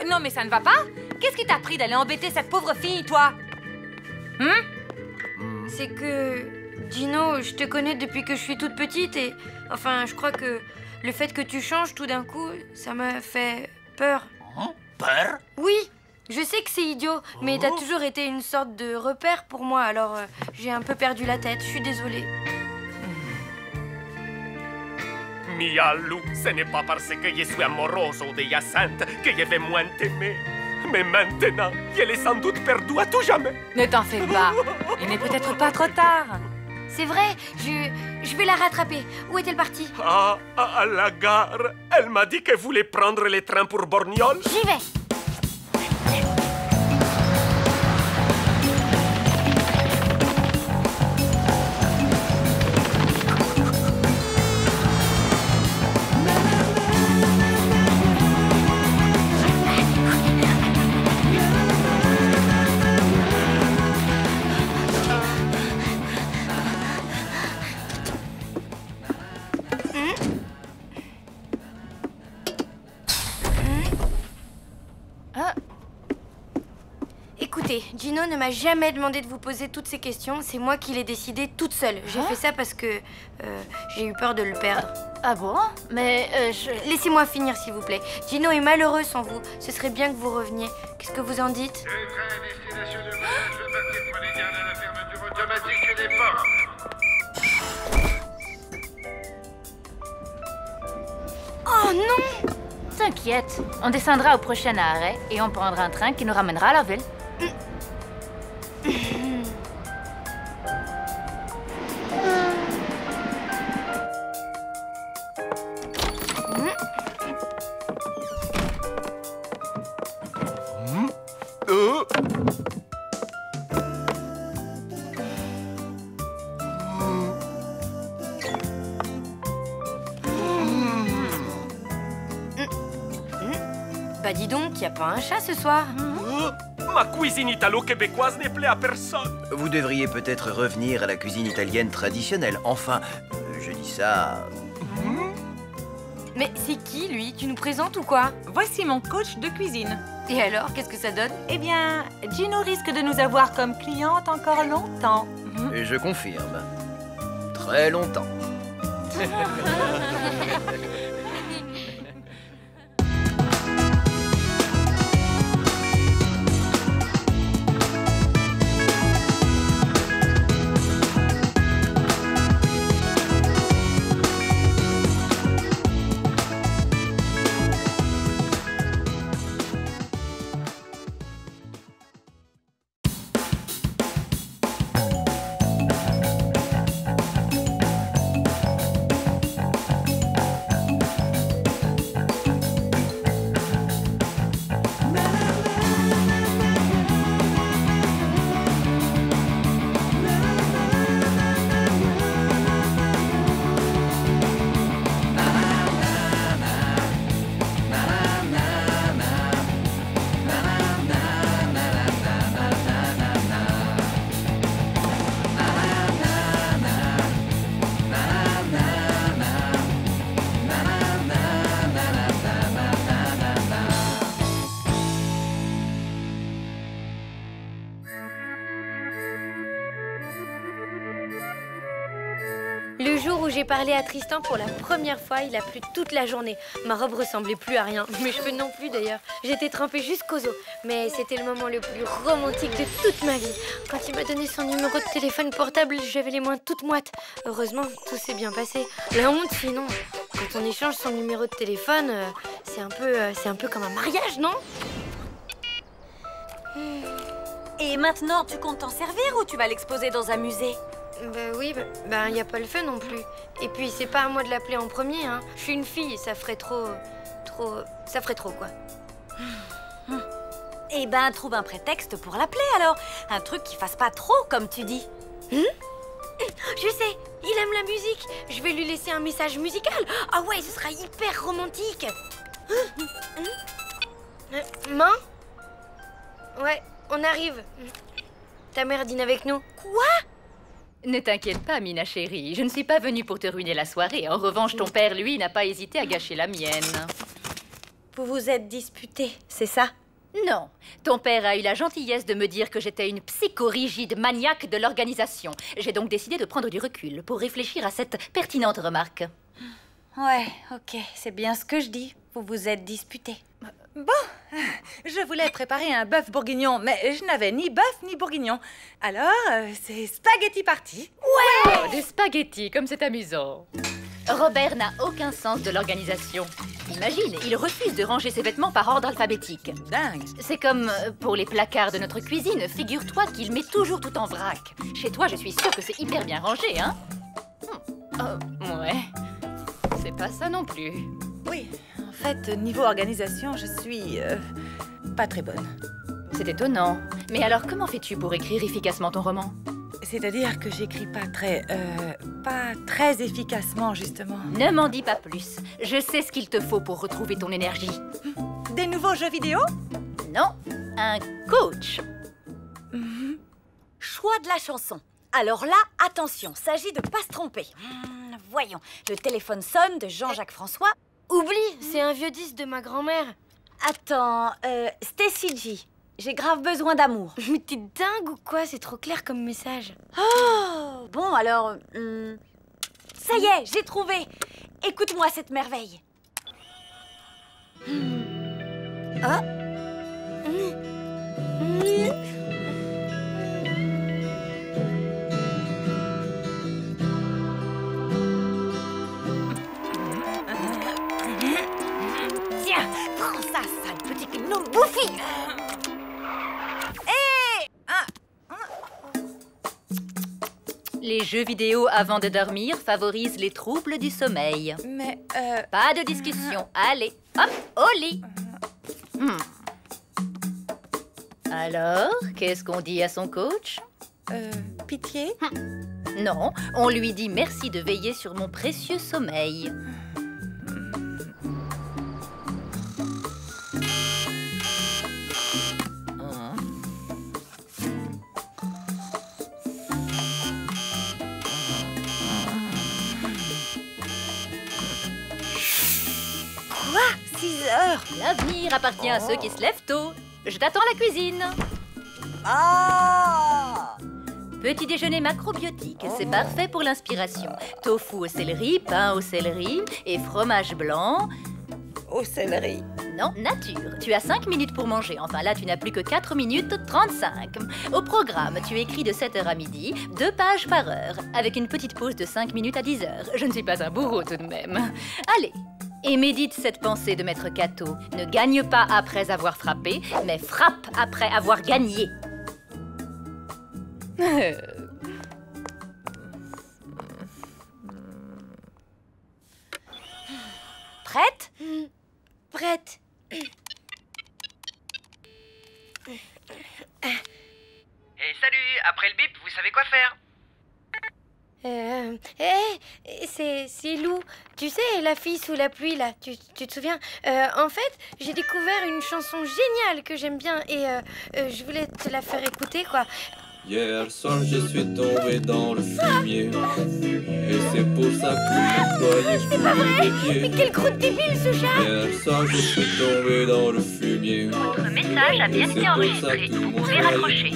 Non, mais ça ne va pas? Qu'est-ce qui t'a pris d'aller embêter cette pauvre fille, toi? C'est que... Gino, je te connais depuis que je suis toute petite et... Enfin, je crois que le fait que tu changes tout d'un coup, ça me fait peur. Peur? Oui, je sais que c'est idiot, mais t'as toujours été une sorte de repère pour moi, alors j'ai un peu perdu la tête, je suis désolée. Miaou, ce n'est pas parce que je suis amoroso de Hyacinthe que je vais moins t'aimer. Mais maintenant, elle est sans doute perdue à tout jamais. Ne t'en fais pas, il n'est peut-être pas trop tard. C'est vrai, je vais la rattraper. Où est-elle partie? Ah, à la gare. Elle m'a dit qu'elle voulait prendre les trains pour Borgnole. J'y vais. Écoutez, Gino ne m'a jamais demandé de vous poser toutes ces questions. C'est moi qui l'ai décidé toute seule. J'ai fait ça parce que j'ai eu peur de le perdre. Ah bon? Mais Laissez-moi finir, s'il vous plaît. Gino est malheureux sans vous. Ce serait bien que vous reveniez. Qu'est-ce que vous en dites? Oh non! T'inquiète, on descendra au prochain arrêt et on prendra un train qui nous ramènera à la ville. Bah dis donc, y a pas un chat ce soir? Ma cuisine italo-québécoise n'est plaît à personne. Vous devriez peut-être revenir à la cuisine italienne traditionnelle. Enfin, je dis ça... Mais c'est qui, lui? Tu nous présentes ou quoi? Voici mon coach de cuisine. Et alors, qu'est-ce que ça donne? Eh bien, Gino risque de nous avoir comme cliente encore longtemps. Et je confirme. Très longtemps. Le jour où j'ai parlé à Tristan pour la première fois, il a plu toute la journée. Ma robe ressemblait plus à rien, mes cheveux non plus d'ailleurs. J'étais trempée jusqu'aux os, mais c'était le moment le plus romantique de toute ma vie. Quand il m'a donné son numéro de téléphone portable, j'avais les mains toutes moites. Heureusement, tout s'est bien passé. La honte, sinon, quand on échange son numéro de téléphone, c'est un peu comme un mariage, non? Et maintenant, tu comptes t'en servir ou tu vas l'exposer dans un musée? Bah oui, y a pas le feu non plus. Et puis c'est pas à moi de l'appeler en premier, hein. Je suis une fille, ça ferait trop, quoi. Eh ben, trouve un prétexte pour l'appeler alors. Un truc qui fasse pas trop, comme tu dis. Je sais, il aime la musique. Je vais lui laisser un message musical. Ah ouais, ce sera hyper romantique. Maman? Ouais, on arrive. Ta mère dîne avec nous. Quoi? Ne t'inquiète pas, Mina chérie. Je ne suis pas venue pour te ruiner la soirée. En revanche, ton père, lui, n'a pas hésité à gâcher la mienne. Vous vous êtes disputés, c'est ça? Non. Ton père a eu la gentillesse de me dire que j'étais une psychorigide maniaque de l'organisation. J'ai donc décidé de prendre du recul pour réfléchir à cette pertinente remarque. Ouais, ok. C'est bien ce que je dis. Vous vous êtes disputés. Bon, je voulais préparer un bœuf bourguignon, mais je n'avais ni bœuf ni bourguignon. Alors, c'est spaghetti party. Ouais! Oh, des spaghettis, comme c'est amusant. Robert n'a aucun sens de l'organisation. Imagine, il refuse de ranger ses vêtements par ordre alphabétique. Dingue. C'est comme pour les placards de notre cuisine. Figure-toi qu'il met toujours tout en vrac. Chez toi, je suis sûre que c'est hyper bien rangé, hein? Ouais. C'est pas ça non plus. Oui, en fait, niveau organisation, je suis pas très bonne. C'est étonnant. Mais alors, comment fais-tu pour écrire efficacement ton roman? C'est-à-dire que j'écris pas très efficacement, justement. Ne m'en dis pas plus. Je sais ce qu'il te faut pour retrouver ton énergie. Des nouveaux jeux vidéo? Non, un coach. Choix de la chanson. Alors là, attention, s'agit de pas se tromper. Voyons, le téléphone sonne de Jean-Jacques François. Oublie, c'est un vieux disque de ma grand-mère. Attends, Stacy G. J'ai grave besoin d'amour. Mais t'es dingue ou quoi? C'est trop clair comme message. Oh, bon, alors... ça y est, j'ai trouvé. Écoute-moi cette merveille. Ah. Tiens, prends ça, sale petit gnome bouffi. Les jeux vidéo avant de dormir favorisent les troubles du sommeil. Mais, Pas de discussion. Allez, hop, au lit. Alors, qu'est-ce qu'on dit à son coach? Pitié? Non, on lui dit merci de veiller sur mon précieux sommeil. Quoi? 6 heures? L'avenir appartient à ceux qui se lèvent tôt. Je t'attends à la cuisine. Ah! Petit déjeuner macrobiotique, c'est parfait pour l'inspiration. Tofu au céleri, pain au céleri et fromage blanc... Au céleri. Non, nature. Tu as 5 minutes pour manger. Enfin là, tu n'as plus que 4 minutes 35. Au programme, tu écris de 7h à midi, 2 pages par heure, avec une petite pause de 5 minutes à 10h. Je ne suis pas un bourreau tout de même. Allez, et médite cette pensée de Maître Kato. Ne gagne pas après avoir frappé, mais frappe après avoir gagné. Prête? Prête. Hey, salut! Après le bip, vous savez quoi faire? C'est Lou. Tu sais, la fille sous la pluie, là. Tu te souviens? En fait, j'ai découvert une chanson géniale que j'aime bien et je voulais te la faire écouter, quoi. Hier soir, je suis tombé dans le fumier. Et c'est pour ça que je croyais que je pouvais défier. Mais quel croûte débile, ce chat! Hier soir, je suis tombé dans le fumier. Votre message a bien été enregistré. Vous pouvez raccrocher.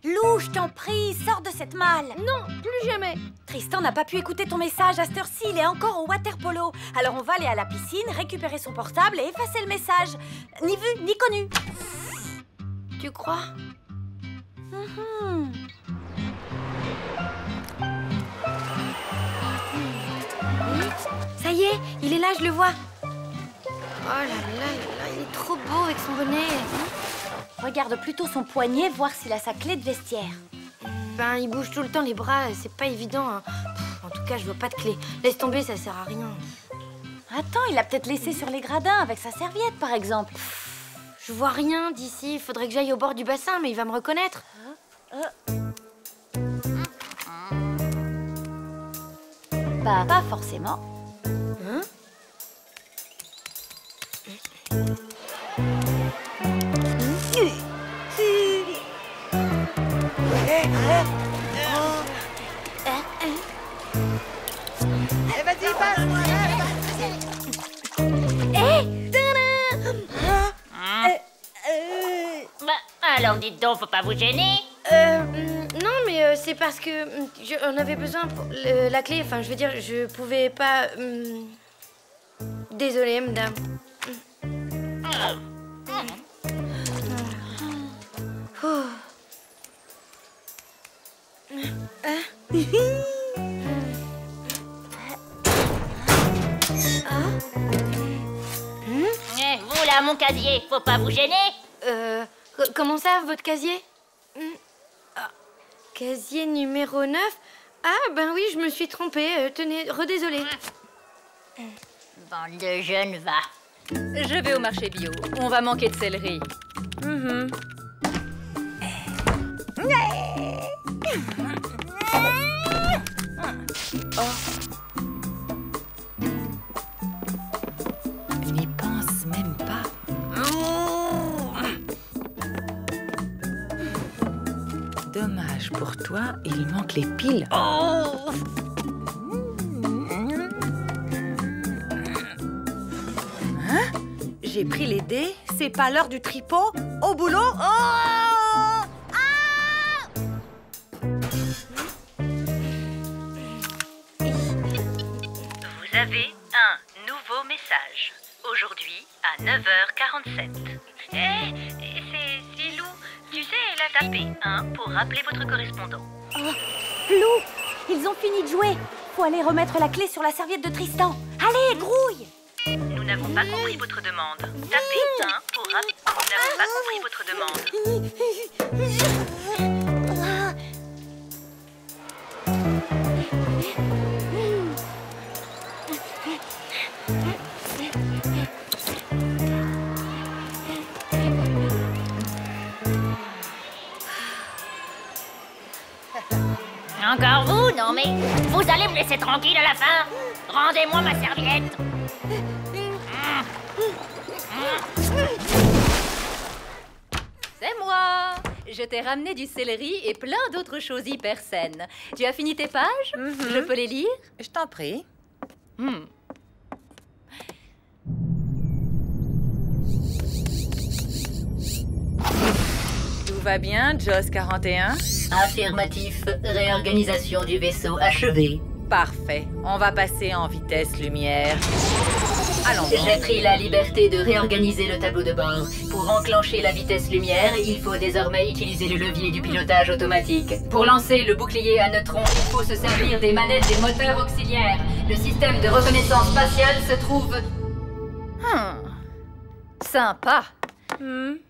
Lou, je t'en prie, sors de cette malle. Non, plus jamais. Tristan n'a pas pu écouter ton message à cette heure-ci, il est encore au water polo. Alors on va aller à la piscine, récupérer son portable et effacer le message. Ni vu, ni connu. Tu crois? Ça y est, il est là, je le vois. Oh là là, il est trop beau avec son bonnet. Regarde plutôt son poignet, voir s'il a sa clé de vestiaire. Ben, il bouge tout le temps les bras, c'est pas évident. Hein. En tout cas, je vois pas de clé. Laisse tomber, ça sert à rien. Attends, il l'a peut-être laissé sur les gradins avec sa serviette, par exemple. Je vois rien d'ici. Il faudrait que j'aille au bord du bassin, mais il va me reconnaître. Bah, pas forcément. Hein? Vas-y, passe. Alors dites donc, faut pas vous gêner. Non, mais c'est parce que on avait besoin pour la clé. Enfin, je veux dire, je pouvais pas. Désolée, madame. Vous là, mon casier, faut pas vous gêner. Comment ça, votre casier? Casier numéro 9. Ah, ben oui, je me suis trompée. Tenez, redésolée. Bande de jeunes, va. Je vais au marché bio. On va manquer de céleri. Je n'y pense même pas. Dommage pour toi, il manque les piles. J'ai pris les dés, c'est pas l'heure du tripot. Au boulot. Vous avez un nouveau message. Aujourd'hui à 9h47. C'est Lou. Tu sais, elle a tapé 1 pour rappeler votre correspondant. Lou, ils ont fini de jouer. Faut aller remettre la clé sur la serviette de Tristan. Allez, grouille. Nous n'avons pas compris votre demande. Tapez 1 pour rappeler. Nous n'avons pas compris votre demande. Encore vous? Non mais, vous allez me laisser tranquille à la fin? Rendez-moi ma serviette. C'est moi. Je t'ai ramené du céleri et plein d'autres choses hyper saines. Tu as fini tes pages? Je peux les lire? Je t'en prie. Tout va bien, Joss 41? Affirmatif. Réorganisation du vaisseau achevée. Parfait. On va passer en vitesse lumière. Allons. J'ai pris la liberté de réorganiser le tableau de bord. Pour enclencher la vitesse lumière, il faut désormais utiliser le levier du pilotage automatique. Pour lancer le bouclier à neutrons, il faut se servir des manettes des moteurs auxiliaires. Le système de reconnaissance spatiale se trouve... Sympa.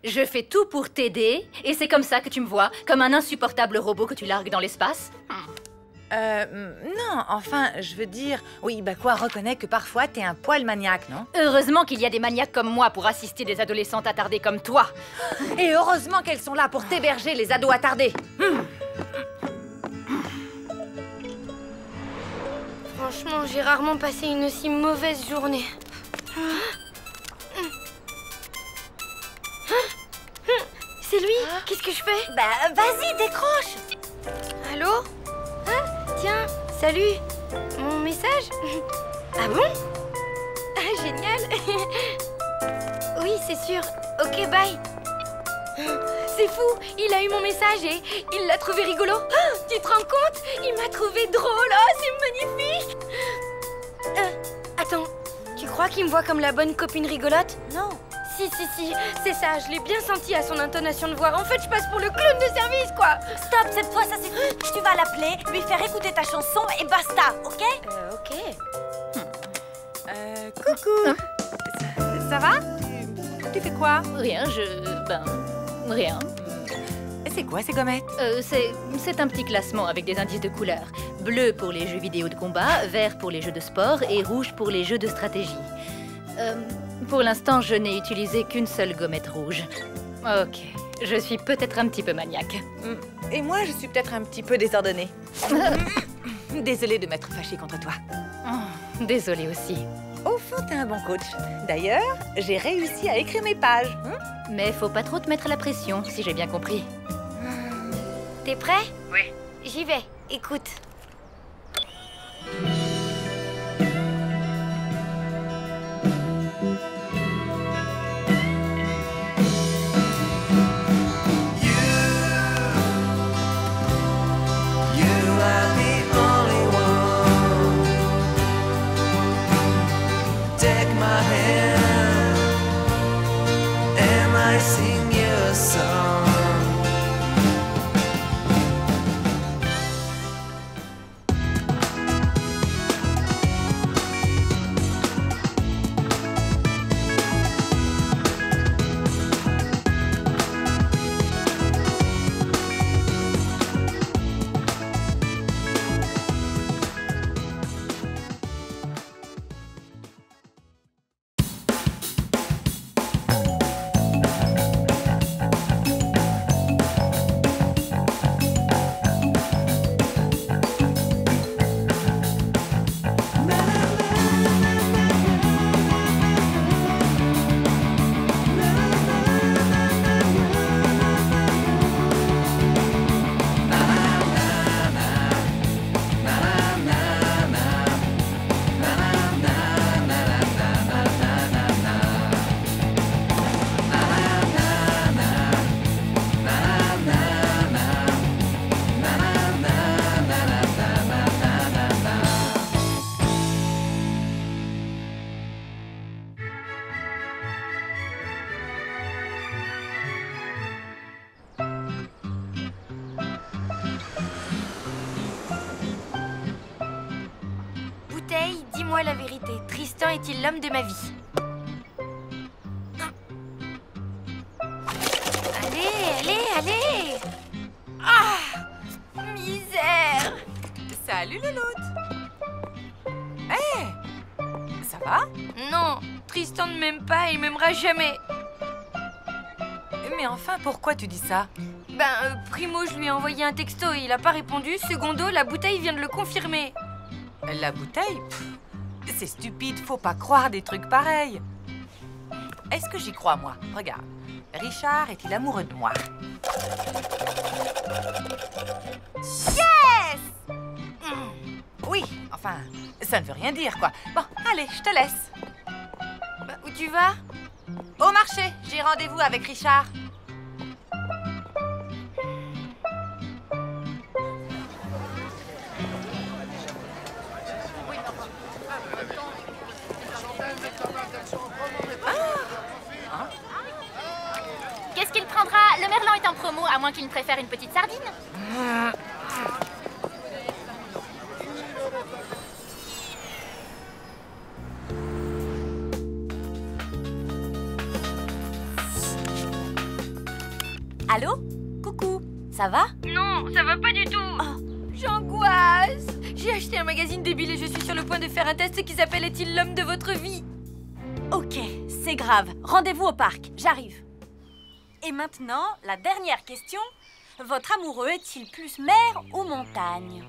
Je fais tout pour t'aider, et c'est comme ça que tu me vois, comme un insupportable robot que tu largues dans l'espace. Non, enfin, je veux dire... Oui, bah quoi, reconnais que parfois t'es un poil maniaque, non? Heureusement qu'il y a des maniaques comme moi pour assister des adolescentes attardées comme toi. Et heureusement qu'elles sont là pour t'héberger, les ados attardés. Franchement, j'ai rarement passé une aussi mauvaise journée. C'est lui? Qu'est-ce que je fais? Bah, vas-y, décroche. Allô? Tiens, salut. Mon message? Ah bon? Ah, génial. Oui, c'est sûr. Ok, bye. C'est fou, il a eu mon message et il l'a trouvé rigolo. Tu te rends compte? Il m'a trouvé drôle. Oh, c'est magnifique. Attends, tu crois qu'il me voit comme la bonne copine rigolote? Non. Si, c'est ça, je l'ai bien senti à son intonation de voix. En fait, je passe pour le clown de service, quoi. Stop, cette fois, ça suffit. Tu vas l'appeler, lui faire écouter ta chanson et basta, ok? Ok. Coucou. Ça va? Tu fais quoi? Rien, rien. C'est quoi ces gommettes? C'est un petit classement avec des indices de couleurs. Bleu pour les jeux vidéo de combat, vert pour les jeux de sport et rouge pour les jeux de stratégie. Pour l'instant, je n'ai utilisé qu'une seule gommette rouge. Ok, je suis peut-être un petit peu maniaque. Et moi, je suis peut-être un petit peu désordonnée. Désolée de m'être fâchée contre toi. Désolée aussi. Au fond, t'es un bon coach. D'ailleurs, j'ai réussi à écrire mes pages. Mais faut pas trop te mettre la pression, si j'ai bien compris. T'es prêt? Oui. J'y vais. Écoute. Sing your song. Dis-moi la vérité, Tristan est-il l'homme de ma vie? Allez! Ah! Misère! Salut le loup. Hé! Ça va? Non, Tristan ne m'aime pas et il m'aimera jamais. Mais enfin, pourquoi tu dis ça? Primo, je lui ai envoyé un texto et il a pas répondu. Secondo, la bouteille vient de le confirmer. La bouteille? C'est stupide, faut pas croire des trucs pareils. Est-ce que j'y crois, moi? Regarde, Richard est-il amoureux de moi? Yes! Oui, enfin, ça ne veut rien dire, quoi. Bon, allez, je te laisse. Où tu vas? Au marché, j'ai rendez-vous avec Richard. en promo, à moins qu'il ne préfère une petite sardine. Allô? Coucou, ça va? Non, ça va pas du tout. J'angoisse. J'ai acheté un magazine débile et je suis sur le point de faire un test qui s'appelle « Est-il l'homme de votre vie ?» Ok, c'est grave. Rendez-vous au parc, j'arrive. Et maintenant, la dernière question. Votre amoureux est-il plus mer ou montagne?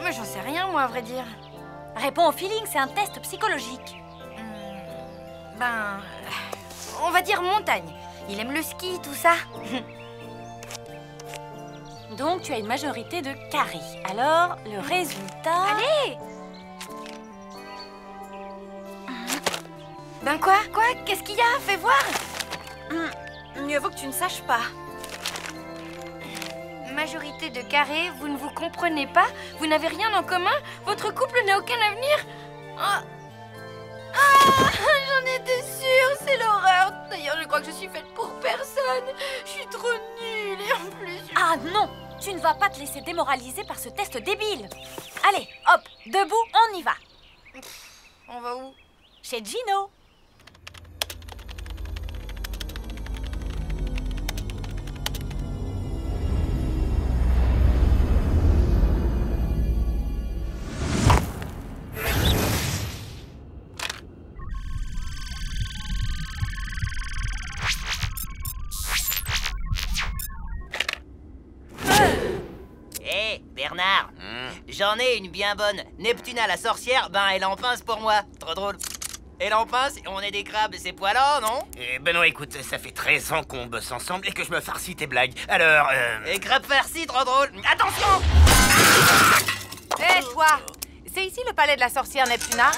Mais j'en sais rien, moi, à vrai dire. Réponds au feeling, c'est un test psychologique. On va dire montagne. Il aime le ski, tout ça. Donc, tu as une majorité de carré. Alors, le résultat... Allez! Ben quoi? Qu'est-ce qu'il y a? Fais voir! Mieux vaut que tu ne saches pas. Majorité de carré, vous ne vous comprenez pas? Vous n'avez rien en commun? Votre couple n'a aucun avenir? J'en étais sûre, c'est l'horreur. D'ailleurs, je crois que je suis faite pour personne. Je suis trop nulle et en plus... Ah non! Tu ne vas pas te laisser démoraliser par ce test débile. Allez, hop, debout, on y va. On va où? Chez Gino. Bernard, j'en ai une bien bonne. Neptuna la sorcière, elle en pince pour moi. Trop drôle. Elle en pince et on est des crabes, c'est poilant, non? Ben non, écoute, ça fait 13 ans qu'on bosse ensemble et que je me farcis tes blagues. Alors, Et crabes farcis, trop drôle. Attention! Hé, toi! C'est ici le palais de la sorcière Neptuna?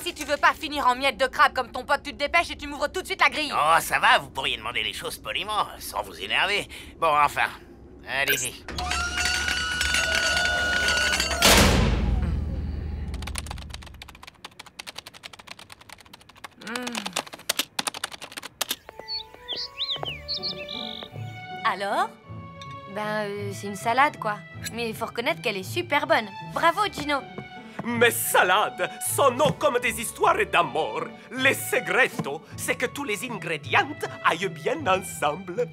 Si tu veux pas finir en miettes de crabe comme ton pote, tu te dépêches et tu m'ouvres tout de suite la grille. Oh, ça va, vous pourriez demander les choses poliment, sans vous énerver. Bon, enfin, allez-y. Alors? C'est une salade, quoi. Mais il faut reconnaître qu'elle est super bonne. Bravo, Gino. Mes salades sont comme des histoires d'amour. Le segreto, c'est que tous les ingrédients aillent bien ensemble.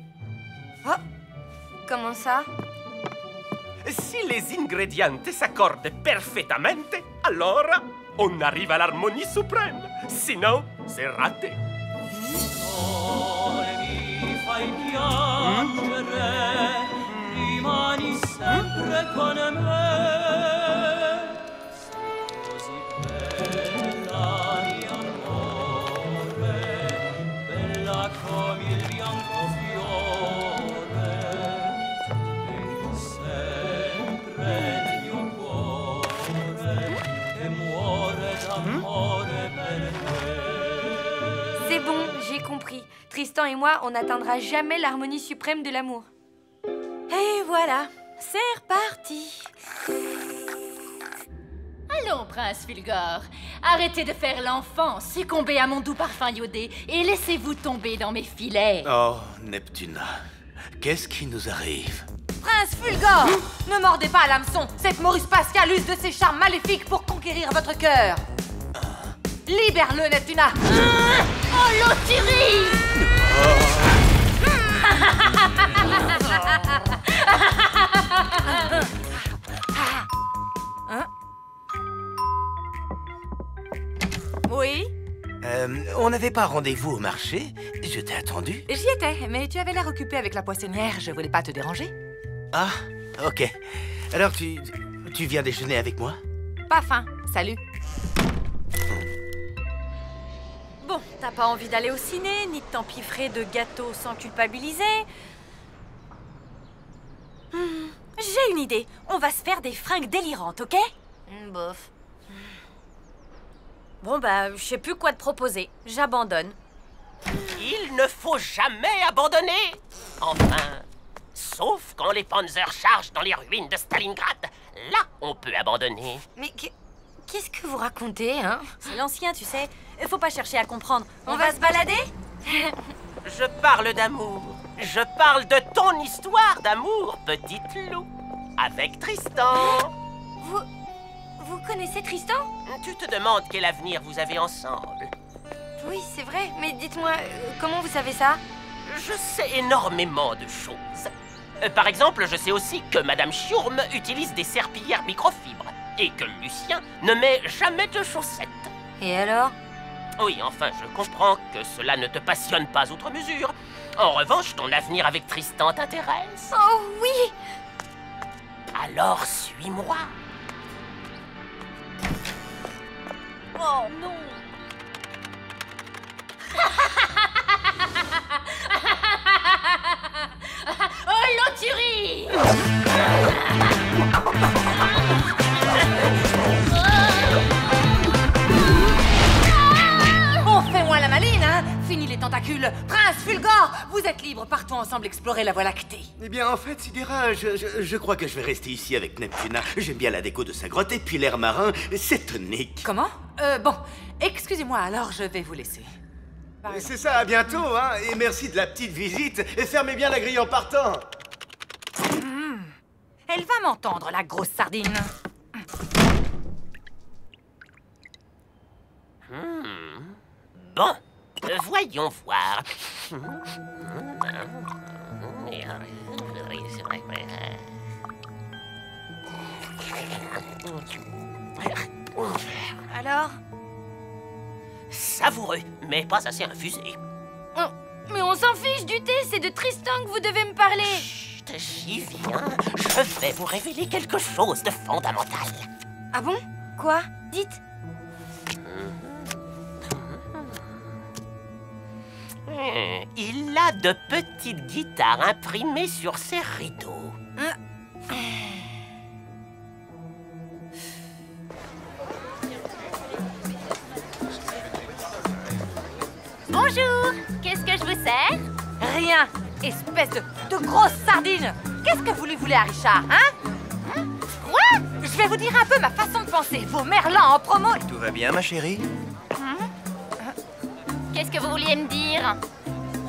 Comment ça? Si les ingrédients s'accordent parfaitement, alors on arrive à l'harmonie suprême. Sinon, c'est raté. Rimani sempre con me, così bella di amore, bella come il bianco fiore, e sempre nel mio cuore, che muore d'amore per te. C'est bon, j'ai compris. Tristan et moi, on n'atteindra jamais l'harmonie suprême de l'amour. Et voilà, c'est reparti. Allons, prince Fulgore, arrêtez de faire l'enfant, succombez à mon doux parfum iodé et laissez-vous tomber dans mes filets. Oh, Neptuna, qu'est-ce qui nous arrive? Prince Fulgore, ne mordez pas à l'hameçon. Cette Maurice Pascal use de ses charmes maléfiques pour conquérir votre cœur. Libère-le, Neptuna. Oh, l'auturie! Oui? On n'avait pas rendez-vous au marché? Je t'ai attendu. J'y étais, mais tu avais l'air occupé avec la poissonnière. Je voulais pas te déranger. Ah, ok. Alors, tu viens déjeuner avec moi? Pas faim. Salut. Bon, t'as pas envie d'aller au ciné, ni de t'empiffrer de gâteaux sans culpabiliser. J'ai une idée. On va se faire des fringues délirantes, ok? Bof. Bon, je sais plus quoi te proposer. J'abandonne. Il ne faut jamais abandonner. Enfin, sauf quand les Panzers chargent dans les ruines de Stalingrad. Là, on peut abandonner. Mais qu'est-ce que vous racontez, hein? C'est l'ancien, tu sais. Faut pas chercher à comprendre. On va se balader? Je parle d'amour. Je parle de ton histoire d'amour, petite loup, avec Tristan. Vous connaissez Tristan? Tu te demandes quel avenir vous avez ensemble. Oui, c'est vrai, mais dites-moi, comment vous savez ça? Je sais énormément de choses. Par exemple, je sais aussi que Madame Chiourme utilise des serpillières microfibres et que Lucien ne met jamais de chaussettes. Et alors? Oui, enfin, je comprends que cela ne te passionne pas outre mesure. En revanche, ton avenir avec Tristan t'intéresse. Oh oui! Alors, suis-moi. Oh non. Oh, l'auturie! Bon, fais-moi la maline, hein! Fini les tentacules! Prince Fulgore, vous êtes libres, partons ensemble explorer la Voie lactée. Eh bien, en fait, Sidera, je crois que je vais rester ici avec Neptuna. J'aime bien la déco de sa grotte et puis l'air marin, c'est tonique. Comment? Bon, excusez-moi, alors je vais vous laisser. C'est ça, à bientôt, hein, et merci de la petite visite, et fermez bien la grille en partant. Elle va m'entendre, la grosse sardine. Bon, voyons voir. Alors? Savoureux, mais pas assez infusé. Oh, mais on s'en fiche du thé, c'est de Tristan que vous devez me parler. Chut, j'y viens. Je vais vous révéler quelque chose de fondamental. Ah bon? Quoi? Dites. Il a de petites guitares imprimées sur ses rideaux. Bonjour, qu'est-ce que je vous sers? Rien, espèce de grosse sardine. Qu'est-ce que vous lui voulez à Richard, hein? Quoi? Je vais vous dire un peu ma façon de penser. Vos merlans en promo. Tout va bien, ma chérie? Qu'est-ce que vous vouliez me dire?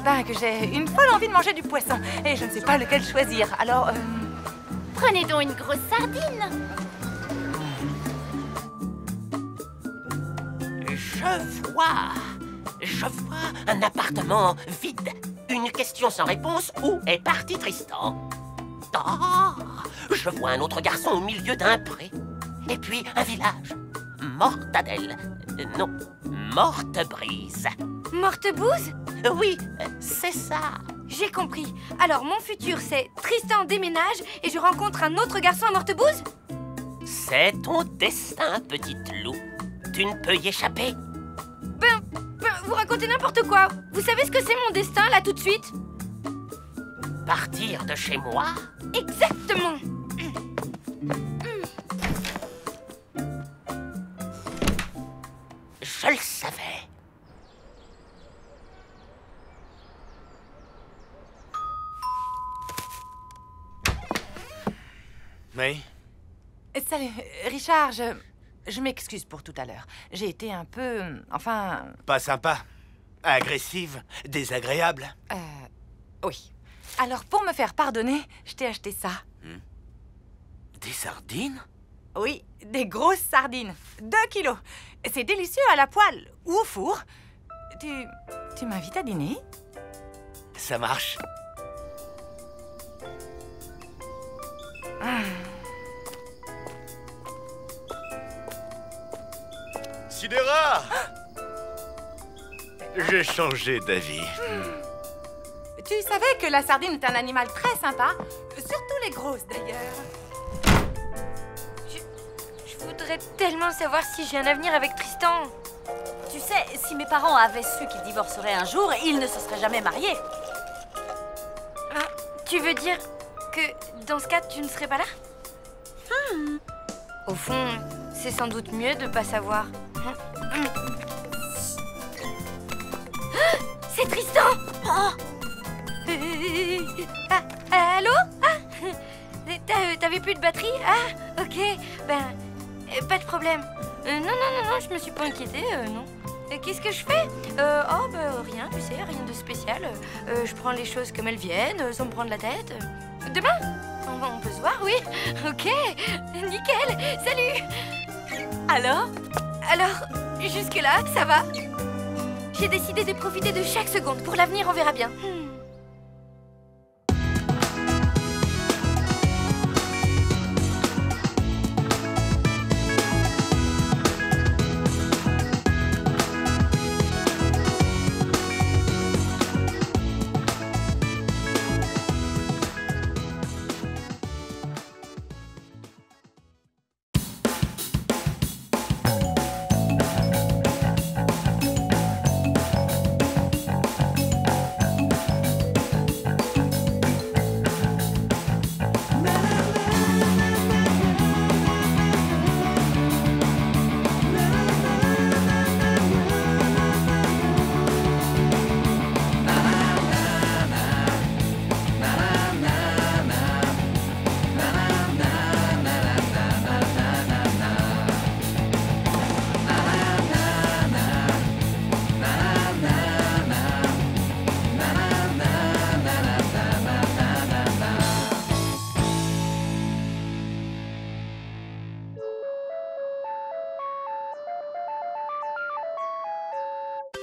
Ben, que j'ai une folle envie de manger du poisson et je ne sais pas lequel choisir. Alors, Prenez donc une grosse sardine. Je vois un appartement vide. Une question sans réponse, où est parti Tristan? Ah, je vois un autre garçon au milieu d'un pré. Et puis un village. Mortadelle. Non, Mortebrise. Mortebouse? Oui, c'est ça. J'ai compris. Alors, mon futur, c'est Tristan déménage et je rencontre un autre garçon à Mortebouse? C'est ton destin, petite loup. Tu ne peux y échapper. Ben, vous racontez n'importe quoi. Vous savez ce que c'est mon destin, là, tout de suite? Partir de chez moi? Exactement. Je le savais. Oui? salut, Richard, je m'excuse pour tout à l'heure. J'ai été un peu... enfin... Pas sympa. Agressive. Désagréable. Oui. Alors, pour me faire pardonner, je t'ai acheté ça. Des sardines? Oui, des grosses sardines. 2 kilos. C'est délicieux à la poêle ou au four. Tu m'invites à dîner? Ça marche. Sidera! J'ai changé d'avis. Tu savais que la sardine est un animal très sympa? Surtout les grosses, d'ailleurs. Je voudrais tellement savoir si j'ai un avenir avec Tristan. Tu sais, si mes parents avaient su qu'ils divorceraient un jour, ils ne se seraient jamais mariés. Ah, tu veux dire que dans ce cas, tu ne serais pas là? Au fond, c'est sans doute mieux de pas savoir. C'est Tristan! Allô? T'avais plus de batterie? Ah, ok. Ben, pas de problème. Non, je me suis pas inquiétée, non. Qu'est-ce que je fais? Rien, tu sais, rien de spécial. Je prends les choses comme elles viennent, sans me prendre la tête. Demain? On peut se voir, oui? Ok, nickel, salut! Alors, jusque-là, ça va? J'ai décidé de profiter de chaque seconde. Pour l'avenir, on verra bien.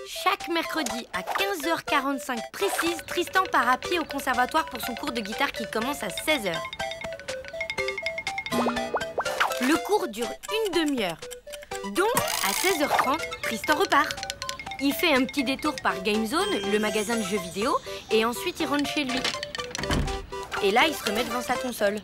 Chaque mercredi à 15h45 précise, Tristan part à pied au conservatoire pour son cours de guitare qui commence à 16h. Le cours dure une demi-heure. Donc, à 16h30, Tristan repart. Il fait un petit détour par Game Zone, le magasin de jeux vidéo, et ensuite il rentre chez lui. Et là, il se remet devant sa console.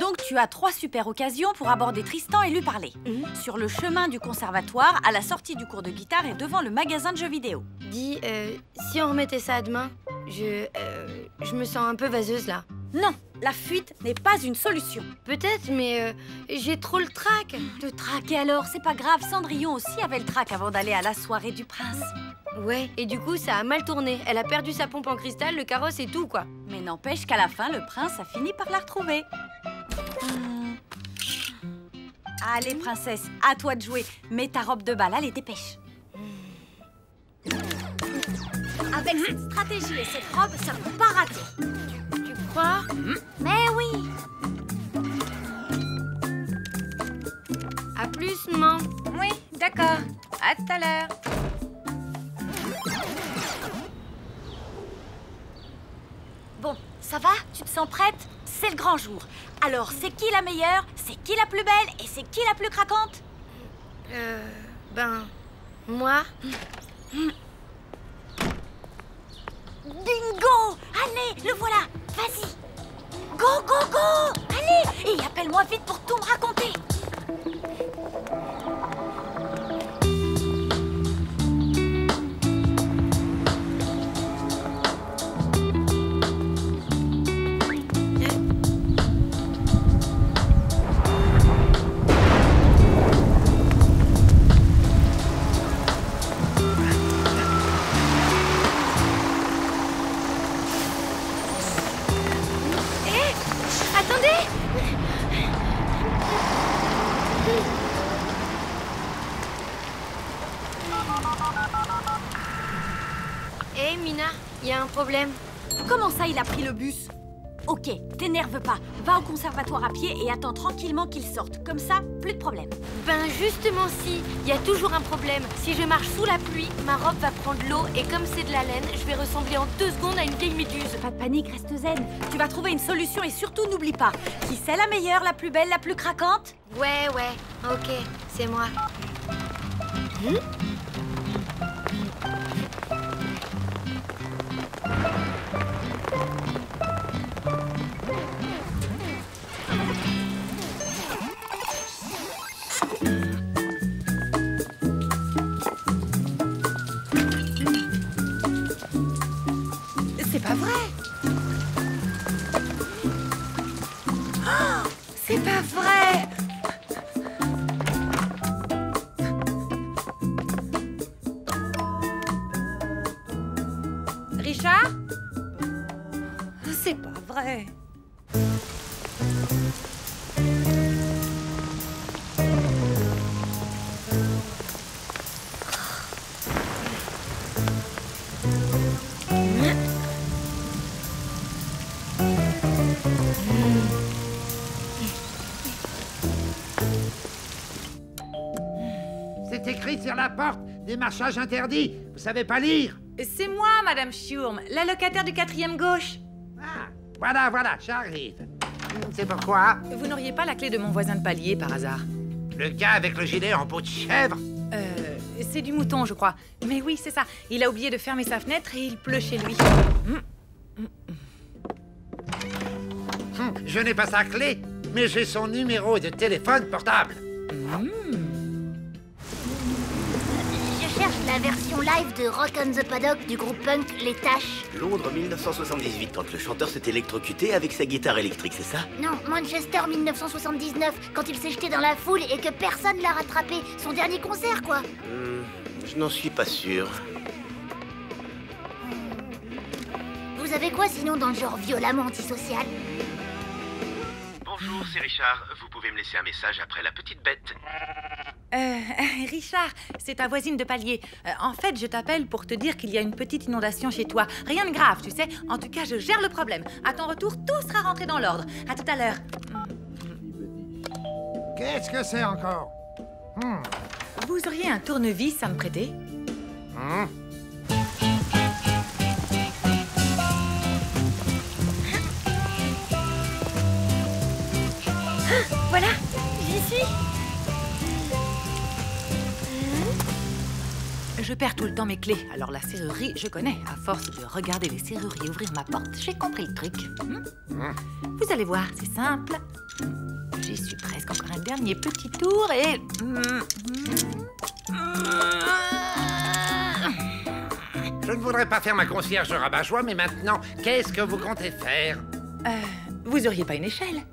Donc tu as 3 super occasions pour aborder Tristan et lui parler. Sur le chemin du conservatoire, à la sortie du cours de guitare et devant le magasin de jeux vidéo. Dis, si on remettait ça à demain, je me sens un peu vaseuse là. Non, la fuite n'est pas une solution. Peut-être, mais j'ai trop le trac. Le trac, et alors, c'est pas grave, Cendrillon aussi avait le trac avant d'aller à la soirée du prince. Ouais, et du coup, ça a mal tourné. Elle a perdu sa pompe en cristal, le carrosse et tout, quoi. Mais n'empêche qu'à la fin, le prince a fini par la retrouver. Allez, princesse, à toi de jouer. Mets ta robe de bal, allez, dépêche. Avec cette stratégie et cette robe, ça ne peut pas rater. Tu crois? Mais oui. À plus, maman. Oui, d'accord. À tout à l'heure. Bon, ça va? Tu te sens prête? C'est le grand jour. Alors, c'est qui la meilleure? C'est qui la plus belle? Et c'est qui la plus craquante? Moi. Bingo! Allez, le voilà! Vas-y! Go, go, go! Allez! Et appelle-moi vite pour tout me raconter! Hé, Mina, il y a un problème. Comment ça, il a pris le bus? Ok, t'énerve pas. Va au conservatoire à pied et attends tranquillement qu'il sorte. Comme ça, plus de problème. Ben justement si, il y a toujours un problème. Si je marche sous la pluie, ma robe va prendre l'eau et comme c'est de la laine, je vais ressembler en 2 secondes à une vieille méduse. Pas de panique, reste zen. Tu vas trouver une solution et surtout n'oublie pas. Qui c'est la meilleure, la plus belle, la plus craquante? Ouais, ok, c'est moi. C'est pas vrai. Oh, c'est pas vrai. Richard? C'est pas vrai. C'est écrit sur la porte, démarchage interdit. Vous savez pas lire? C'est moi, Madame Schurm, la locataire du 4e gauche. Ah, voilà, j'arrive. C'est pourquoi? Vous n'auriez pas la clé de mon voisin de palier, par hasard? Le gars avec le gilet en peau de chèvre? C'est du mouton, je crois. Mais oui, c'est ça. Il a oublié de fermer sa fenêtre et il pleut chez lui. Je n'ai pas sa clé, mais j'ai son numéro de téléphone portable. Je cherche la version live de Rock on the Paddock du groupe punk Les Taches. Londres 1978, quand le chanteur s'est électrocuté avec sa guitare électrique, c'est ça? Non, Manchester 1979, quand il s'est jeté dans la foule et que personne l'a rattrapé. Son dernier concert, quoi. Je n'en suis pas sûr. Vous avez quoi sinon dans le genre violemment antisocial? Bonjour, c'est Richard. Vous pouvez me laisser un message après la petite bête. Richard, c'est ta voisine de palier. En fait, je t'appelle pour te dire qu'il y a une petite inondation chez toi. Rien de grave, tu sais. En tout cas, je gère le problème. À ton retour, tout sera rentré dans l'ordre. À tout à l'heure. Qu'est-ce que c'est encore? Vous auriez un tournevis à me prêter? Voilà, j'y suis. Je perds tout le temps mes clés, alors la serrurerie, je connais. À force de regarder les serruriers ouvrir ma porte, j'ai compris le truc. Vous allez voir, c'est simple. J'y suis presque, encore un dernier petit tour et... Je ne voudrais pas faire ma concierge rabat-joie, mais maintenant, qu'est-ce que vous comptez faire? Vous auriez pas une échelle?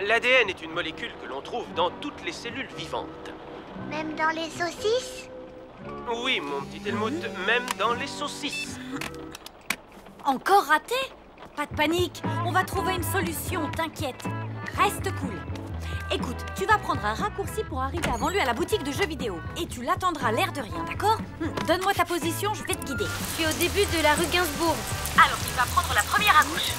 L'ADN est une molécule que l'on trouve dans toutes les cellules vivantes. Même dans les saucisses? Oui, mon petit Helmut, même dans les saucisses. Encore raté? Pas de panique, on va trouver une solution, t'inquiète. Reste cool. Écoute, tu vas prendre un raccourci pour arriver avant lui à la boutique de jeux vidéo. Et tu l'attendras l'air de rien, d'accord? Donne-moi ta position, je vais te guider. Je suis au début de la rue Gainsbourg. Alors tu vas prendre la première à gauche.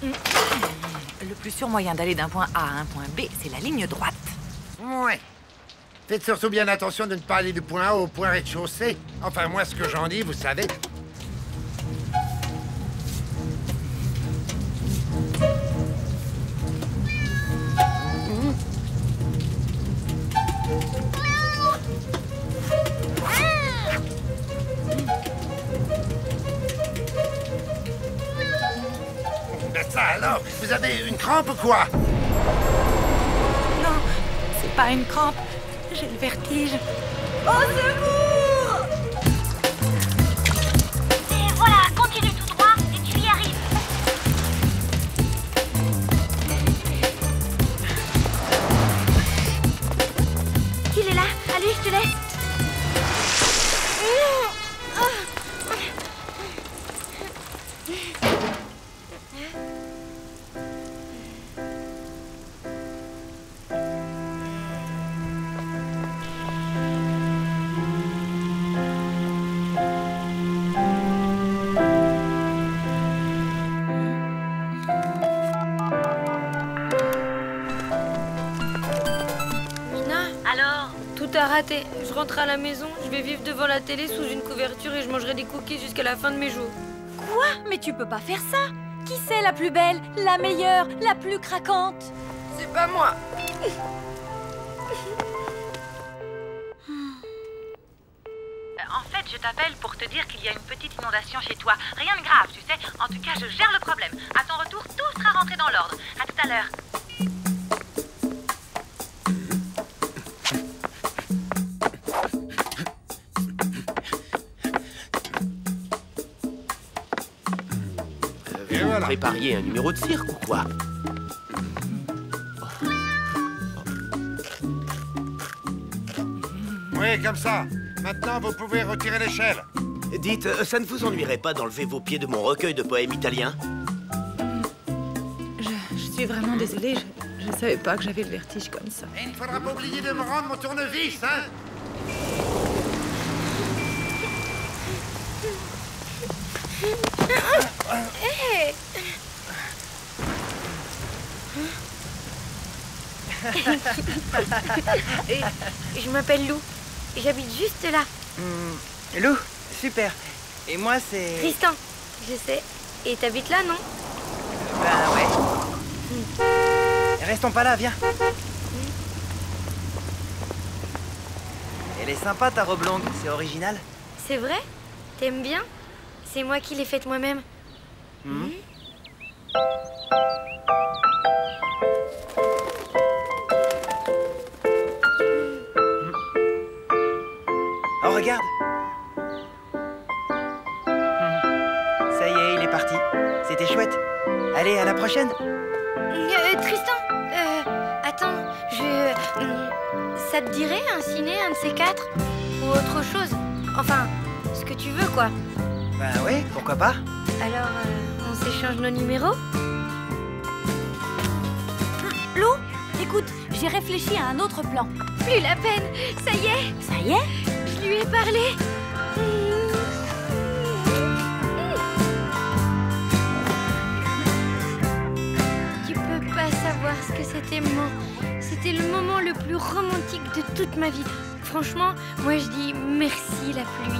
Le plus sûr moyen d'aller d'un point A à un point B, c'est la ligne droite. Ouais. Faites surtout bien attention de ne pas aller du point A au point rez-de-chaussée. Enfin, moi, ce que j'en dis, vous savez. Ben ça alors, vous avez une crampe ou quoi? Non, c'est pas une crampe. J'ai le vertige. Au secours! Et voilà, continue tout droit et tu y arrives. Il est là. Allez, je te laisse. Tout a raté. Je rentre à la maison, je vais vivre devant la télé sous une couverture et je mangerai des cookies jusqu'à la fin de mes jours. Quoi? Mais tu peux pas faire ça. Qui c'est la plus belle, la meilleure, la plus craquante? C'est pas moi. En fait, je t'appelle pour te dire qu'il y a une petite inondation chez toi. Rien de grave, tu sais. En tout cas, je gère le problème. À ton retour, tout sera rentré dans l'ordre. À tout à l'heure. Vous prépariez un numéro de cirque ou quoi? Oh, Oui, comme ça. Maintenant, vous pouvez retirer l'échelle. Dites, ça ne vous ennuierait pas d'enlever vos pieds de mon recueil de poèmes italiens? Je suis vraiment désolée, je savais pas que j'avais le vertige comme ça. Et il ne faudra pas oublier de me rendre mon tournevis, hein? Hey. Je m'appelle Lou. J'habite juste là. Lou, super. Et moi, c'est... Tristan, je sais. Et t'habites là, non? Ben ouais. Restons pas là, viens. Elle est sympa ta robe longue, c'est original. C'est vrai? T'aimes bien? C'est moi qui l'ai faite moi-même. Oh, regarde. Ça y est, il est parti. C'était chouette. Allez, à la prochaine. Tristan, attends, ça te dirait un ciné, un de ces quatre? Ou autre chose? Enfin, ce que tu veux, quoi. Ben oui, pourquoi pas. Alors, on s'échange nos numéros? Lou, écoute, j'ai réfléchi à un autre plan. Plus la peine, ça y est. Ça y est? Je lui ai parlé. Tu peux pas savoir ce que c'était, c'était le moment le plus romantique de toute ma vie. Franchement, moi je dis merci la pluie.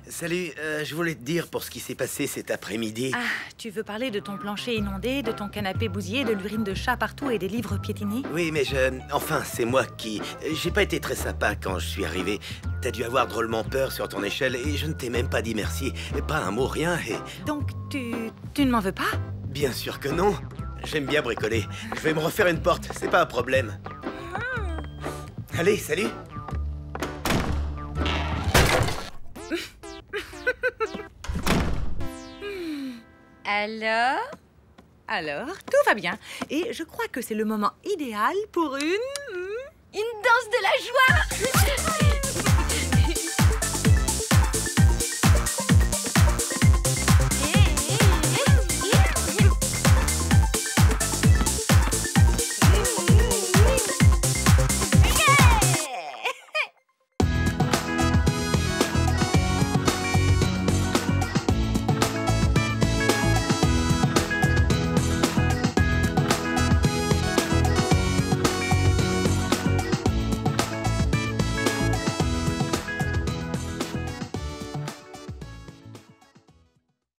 Salut, je voulais te dire pour ce qui s'est passé cet après-midi. Ah, tu veux parler de ton plancher inondé, de ton canapé bousillé, de l'urine de chat partout et des livres piétinés? Oui, mais enfin, c'est moi qui... J'ai pas été très sympa quand je suis arrivé. T'as dû avoir drôlement peur sur ton échelle et je ne t'ai même pas dit merci. Pas un mot, rien et... Donc, tu ne m'en veux pas? Bien sûr que non. J'aime bien bricoler. Je vais me refaire une porte, c'est pas un problème. Allez, salut. Alors, tout va bien. Et je crois que c'est le moment idéal pour une danse de la joie.